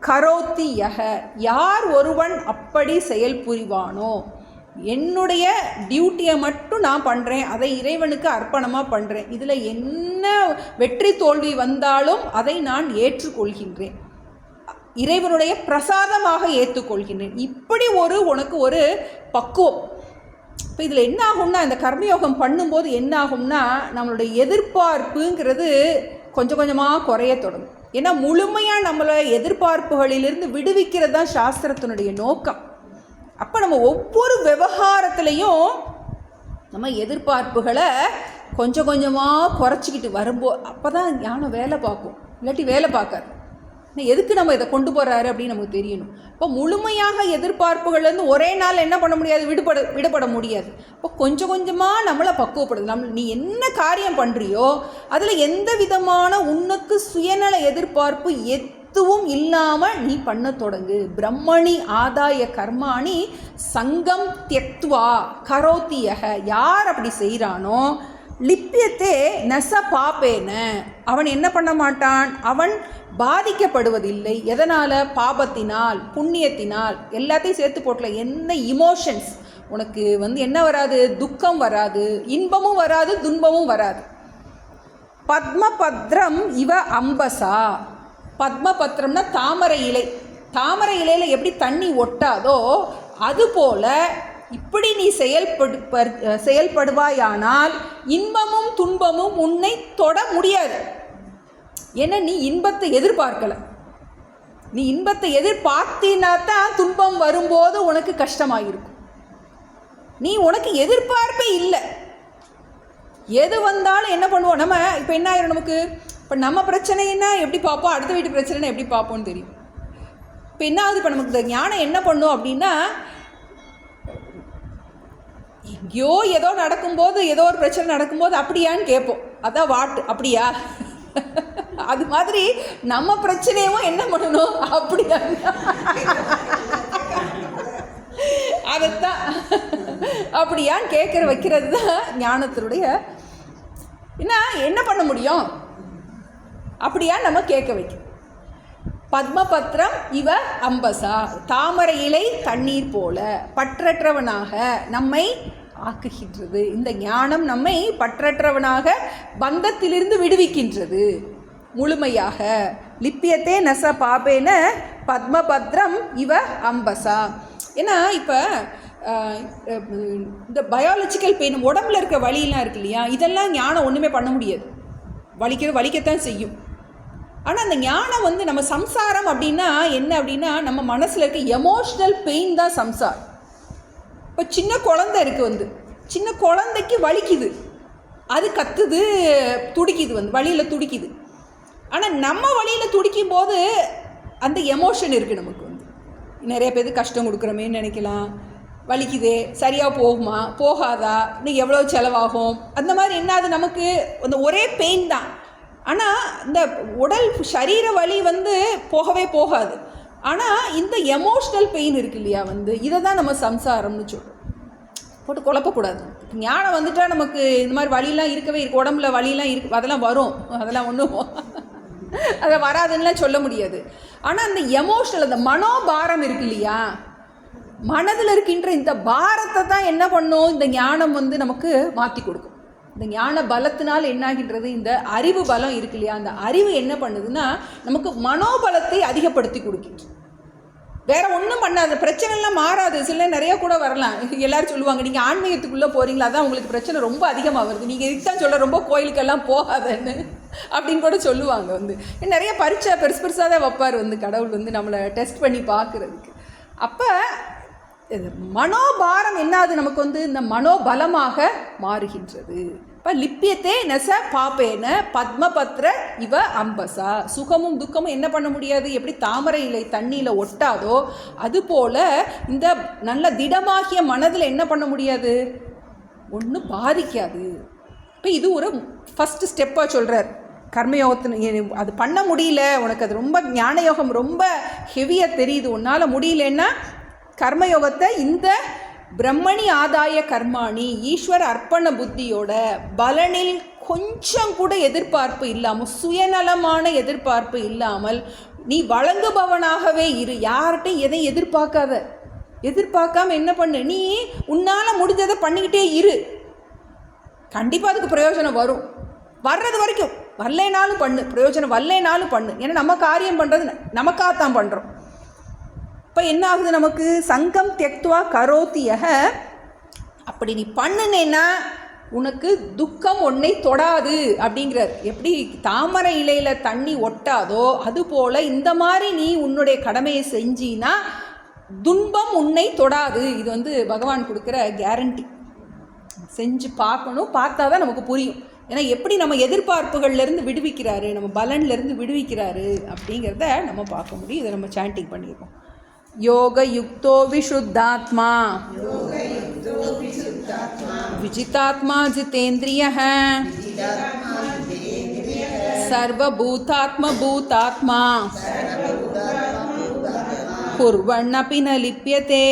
கரோத்தி யக, யார் ஒருவன் அப்படி செயல் புரிவானோ, என்னுடைய டியூட்டியை மட்டும் நான் பண்ணுறேன், அதை இறைவனுக்கு அர்ப்பணமாக பண்ணுறேன், இதில் என்ன வெற்றி தோல்வி வந்தாலும் அதை நான் ஏற்றுக்கொள்கின்றேன், இறைவனுடைய பிரசாதமாக ஏற்றுக்கொள்கின்றேன். இப்படி உனக்கு ஒரு பக்குவம். இப்போ இதில் என்ன ஆகும்னா, இந்த கர்மயோகம் பண்ணும்போது என்ன ஆகும்னா, நம்மளுடைய எதிர்பார்ப்புங்கிறது கொஞ்சம் கொஞ்சமாக குறைய தொடங்கும். ஏன்னா முழுமையாக நம்மளை எதிர்பார்ப்புகளிலிருந்து விடுவிக்கிறது தான் சாஸ்திரத்தினுடைய நோக்கம். அப்போ நம்ம ஒவ்வொரு விவகாரத்துலேயும் நம்ம எதிர்பார்ப்புகளை கொஞ்சம் கொஞ்சமாக குறைச்சிக்கிட்டு வரும்போது அப்போ தான் ஞானம் வேலை பார்க்கும். இல்லாட்டி வேலை பார்க்காது. எதுக்கு நம்ம இதை கொண்டு போகிறாரு அப்படின்னு நமக்கு தெரியணும். இப்போ முழுமையாக எதிர்பார்ப்புகள்லேருந்து ஒரே நாள் என்ன பண்ண முடியாது? விடுபட முடியாது. இப்போ கொஞ்சம் கொஞ்சமாக நம்மளை பக்குவப்படுது. நீ என்ன காரியம் பண்ணுறியோ அதில் எந்த விதமான உனக்கு சுயநல எதிர்பார்ப்பு எதுவும் இல்லாமல் நீ பண்ண தொடங்கு. பிரம்மணி ஆதாய கர்மாணி சங்கம் தியக்துவா கரோத்தியக, யார் அப்படி செய்கிறானோ லிப்பியத்தே நச பாப்பேன, அவன் என்ன பண்ண மாட்டான்? அவன் பாதிக்கப்படுவதில்லை. எதனால்? பாபத்தினால், புண்ணியத்தினால், எல்லாத்தையும் சேர்த்து போட்டல. என்ன இமோஷன்ஸ் உனக்கு என்ன வராது? துக்கம் வராது, இன்பமும் வராது, துன்பமும் வராது. பத்மபத்ரம் இவ அம்பசா, பத்மபத்திரம்னா தாமரை இலை. தாமரை இலையில் எப்படி தண்ணி ஒட்டாதோ அதுபோல் இப்படி நீ செயல்படுவாயானால் இன்பமும் துன்பமும் உன்னை தொட முடியாது. ஏன்னா நீ இன்பத்தை எதிர்பார்க்கலை. நீ இன்பத்தை எதிர்பார்த்தினா தான் துன்பம் வரும்போது உனக்கு கஷ்டமாயிருக்கும். நீ உனக்கு எதிர்பார்ப்பே இல்லை. எது வந்தாலும் என்ன பண்ணுவோம் நம்ம? இப்போ என்ன ஆயிரும் நமக்கு? இப்போ நம்ம பிரச்சனைன்னா எப்படி பார்ப்போம், அடுத்த வீட்டு பிரச்சனைனா எப்படி பார்ப்போம்னு தெரியும். இப்போ என்ன ஆகுது? இப்போ நமக்கு இந்த ஞானம் என்ன பண்ணும் அப்படின்னா, எங்கேயோ ஏதோ நடக்கும்போது, ஏதோ ஒரு பிரச்சனை நடக்கும்போது அப்படியான்னு கேட்போம். அதான் வாட்டு அப்படியா? அது மாதிரி நம்ம பிரச்சனையும் என்ன பண்ணணும்? அப்படியா? அதைத்தான் அப்படியான்னு கேட்குற வைக்கிறது தான் ஞானத்தினுடைய. என்ன பண்ண முடியும்? அப்படியா நம்ம கேட்க வைக்கும். பத்மபத்திரம் இவ அம்பசா, தாமரை இலை தண்ணீர் போல பற்றற்றவனாக நம்மை ஆக்குகின்றது. இந்த ஞானம் நம்மை பற்றற்றவனாக பந்தத்திலிருந்து விடுவிக்கின்றது முழுமையாக. லிப்பியத்தே நச பாபேன பத்மபத்ரம் இவ அம்பசா. ஏன்னா இப்போ இந்த பயாலஜிக்கல் பெயின், உடம்புல இருக்க வலியெல்லாம் இருக்கு இல்லையா, இதெல்லாம் ஞானம் ஒன்றுமே பண்ண முடியாது. வலிக்கத்தான் செய்யும். ஆனால் அந்த ஞானம் வந்து நம்ம சம்சாரம் அப்படின்னா என்ன அப்படின்னா, நம்ம மனசில் இருக்க எமோஷ்னல் பெயின் தான் சம்சாரம். இப்போ சின்ன குழந்தை இருக்குது, வந்து சின்ன குழந்தைக்கு வலிக்குது, அது கத்துது, துடிக்குது, வந்து வழியில் துடிக்குது. ஆனால் நம்ம வழியில் துடிக்கும் போது அந்த எமோஷன் இருக்குது நமக்கு. வந்து நிறைய பேருக்கு கஷ்டம் கொடுக்குறோமேன்னு நினைக்கலாம், வலிக்குதே, சரியாக போகுமா போகாதா, இன்னும் எவ்வளோ செலவாகும், அந்த மாதிரி என்ன, அது நமக்கு அந்த ஒரே பெயின் தான். ஆனால் இந்த உடல் சரீர வலி வந்து போகவே போகாது. ஆனால் இந்த எமோஷ்னல் பெயின் இருக்கு இல்லையா, வந்து இதை தான் நம்ம சம்சாரம்னு சொல்கிறோம். போட்டு குழப்பக்கூடாது. ஞானம் வந்துட்டால் நமக்கு இந்த மாதிரி வலியெலாம் இருக்கவே இருக்குது, உடம்புல வலியெலாம் இருக்கு, அதெல்லாம் வரும், அதெல்லாம் ஒன்றும் அதை வராதுன்னெலாம் சொல்ல முடியாது. ஆனால் அந்த எமோஷ்னல், அந்த மனோபாரம் இருக்கு இல்லையா, மனதில் இருக்கின்ற இந்த பாரத்தை தான் என்ன பண்ணும், இந்த ஞானம் வந்து நமக்கு மாற்றி கொடுக்கும். இந்த ஞான பலத்தினால் என்னாகின்றது, இந்த அறிவு பலம் இருக்கு இல்லையா, அந்த அறிவு என்ன பண்ணுதுன்னா நமக்கு மனோபலத்தை அதிகப்படுத்தி கொடுக்கின்றது. வேற ஒன்றும் பண்ணாது, பிரச்சனைலாம் மாறாது. சில நிறைய கூட வரலாம். எல்லாரும் சொல்லுவாங்க, நீங்கள் ஆன்மீகத்துக்குள்ளே போகிறீங்களா, அதான் உங்களுக்கு பிரச்சனை ரொம்ப அதிகமாக வருது, நீங்கள் இதுக்கு தான் சொல்ல ரொம்ப கோயிலுக்கெல்லாம் போகாதன்னு அப்படின்னு கூட சொல்லுவாங்க. வந்து நிறைய பரீட்சை பெருசாக தான் வைப்பார் வந்து கடவுள், வந்து நம்மளை டெஸ்ட் பண்ணி பார்க்குறதுக்கு. அப்போ மனோபாரம் என்னாது, நமக்கு வந்து இந்த மனோபலமாக மாறுகின்றது. இப்போ லிப்பியத்தே நெச பாப்பேன பத்மபத்ர இவ அம்பசா. சுகமும் துக்கமும் என்ன பண்ண முடியாது, எப்படி தாமரை இலை தண்ணியில் ஒட்டாதோ அதுபோல் இந்த நல்ல திடமாகிய மனதில் என்ன பண்ண முடியாது, ஒன்றும் பாதிக்காது. இப்போ இது ஒரு ஃபஸ்ட்டு ஸ்டெப்பாக சொல்கிறார். கர்மயோகத்தின் அது பண்ண முடியல, உனக்கு அது ரொம்ப ஞானயோகம் ரொம்ப ஹெவியாக தெரியுது, உன்னால் முடியலன்னா கர்மயோகத்தை இந்த பிரம்மணி ஆதாய கர்மாணி ஈஸ்வர அர்ப்பண புத்தியோட பலனில் கொஞ்சம் கூட எதிர்பார்ப்பு இல்லாமல், சுயநலமான எதிர்பார்ப்பு இல்லாமல் நீ வழங்குபவனாகவே இரு. யார்கிட்டையும் எதையும் எதிர்பார்க்காம என்ன பண்ணு, நீ உன்னால் முடிஞ்சதை பண்ணிக்கிட்டே இரு. கண்டிப்பாக அதுக்கு பிரயோஜனம் வரும். வர்றது வரைக்கும் வரலைனாலும் பண்ணு, பிரயோஜனம் வரலைனாலும் பண்ணு. ஏன்னா நம்ம காரியம் பண்ணுறது நமக்காகத்தான் பண்ணுறோம். இப்போ என்ன ஆகுது, நமக்கு சங்கம் தியக்துவா கரோத்தியக. அப்படி நீ பண்ணுனேன்னா உனக்கு துக்கம் உன்னை தொடாது அப்படிங்கிறார். எப்படி தாமரை இலையில் தண்ணி ஒட்டாதோ அதுபோல் இந்த மாதிரி நீ உன்னுடைய கடமையை செஞ்சின்னா துன்பம் உன்னை தொடாது. இது வந்து பகவான் கொடுக்குற கேரண்டி. செஞ்சு பார்க்கணும், பார்த்தா தான் நமக்கு புரியும். ஏன்னா எப்படி நம்ம எதிர்பார்ப்புகள்லேருந்து விடுவிக்கிறாரு, நம்ம பலன்லேருந்து விடுவிக்கிறாரு அப்படிங்கிறத நம்ம பார்க்க முடியும். இதை நம்ம சாண்டிங் பண்ணியிருக்கோம். யோக யுக்தோ விஷுத்தாத்மா விஜிதாத்மா ஜிதேந்திரியः சர்வபூதாத்ம பூதாத்மா குர்வன்னபி ந லிப்யதே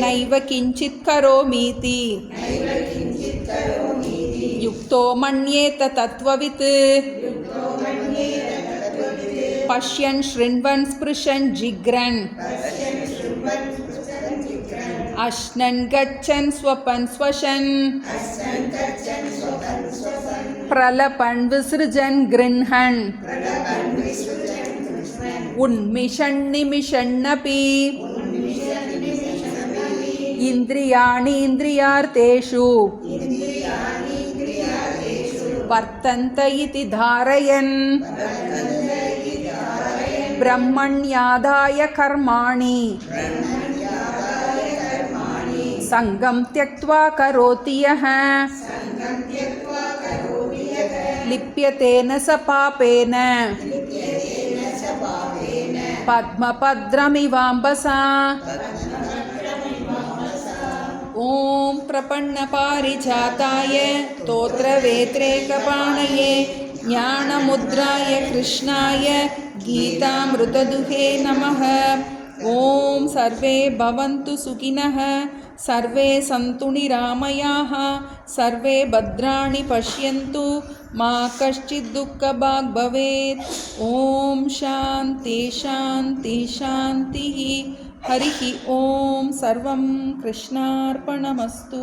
நைவ கிஞ்சித் கரோமீதி யுக்தோ மன்யேத தத்வவித் பஷ்யன் ஸ்ருண்வன் ஸ்பிருஷன் ஜிக்ரன் அஷ்னன் கச்சன் ஸ்வபன் ஸ்வஷன் பிரலபன் விஸ்ருஜன் கிருண்ஹன் உன்மிஷன் நிமிஷன்னபி இந்திரியாணி இந்திரியார்த்தேஷு வர்த்தந்த இதி தாரயன் பிரம்மண்யாதாய கர்மாணி சங்கம் த்யக்த்வா கரோதி யஹ லிப்யதேன ச பாபேன பத்மபத்ரமிவாம்பசா. ஓம் பிரபன்ன பாரிஜாதாய தோத்ரவேத்ரே கபாணயே ஞானமுத்ராய கிருஷ்ணாய கீதாமிருததுஹே நமः. ஓம் சர்வே பவந்து சுகினः சர்வே சந்து நிராமயாः சர்வே பத்ராணி பஷ்யந்து மா கஷ்சித் துக்கபாக் பவேத். ஓம் சாந்தி சாந்தி சாந்தி. ஹரிஹி ஓம் சர்வம் கிருஷ்ணார்ப்பணமஸ்து.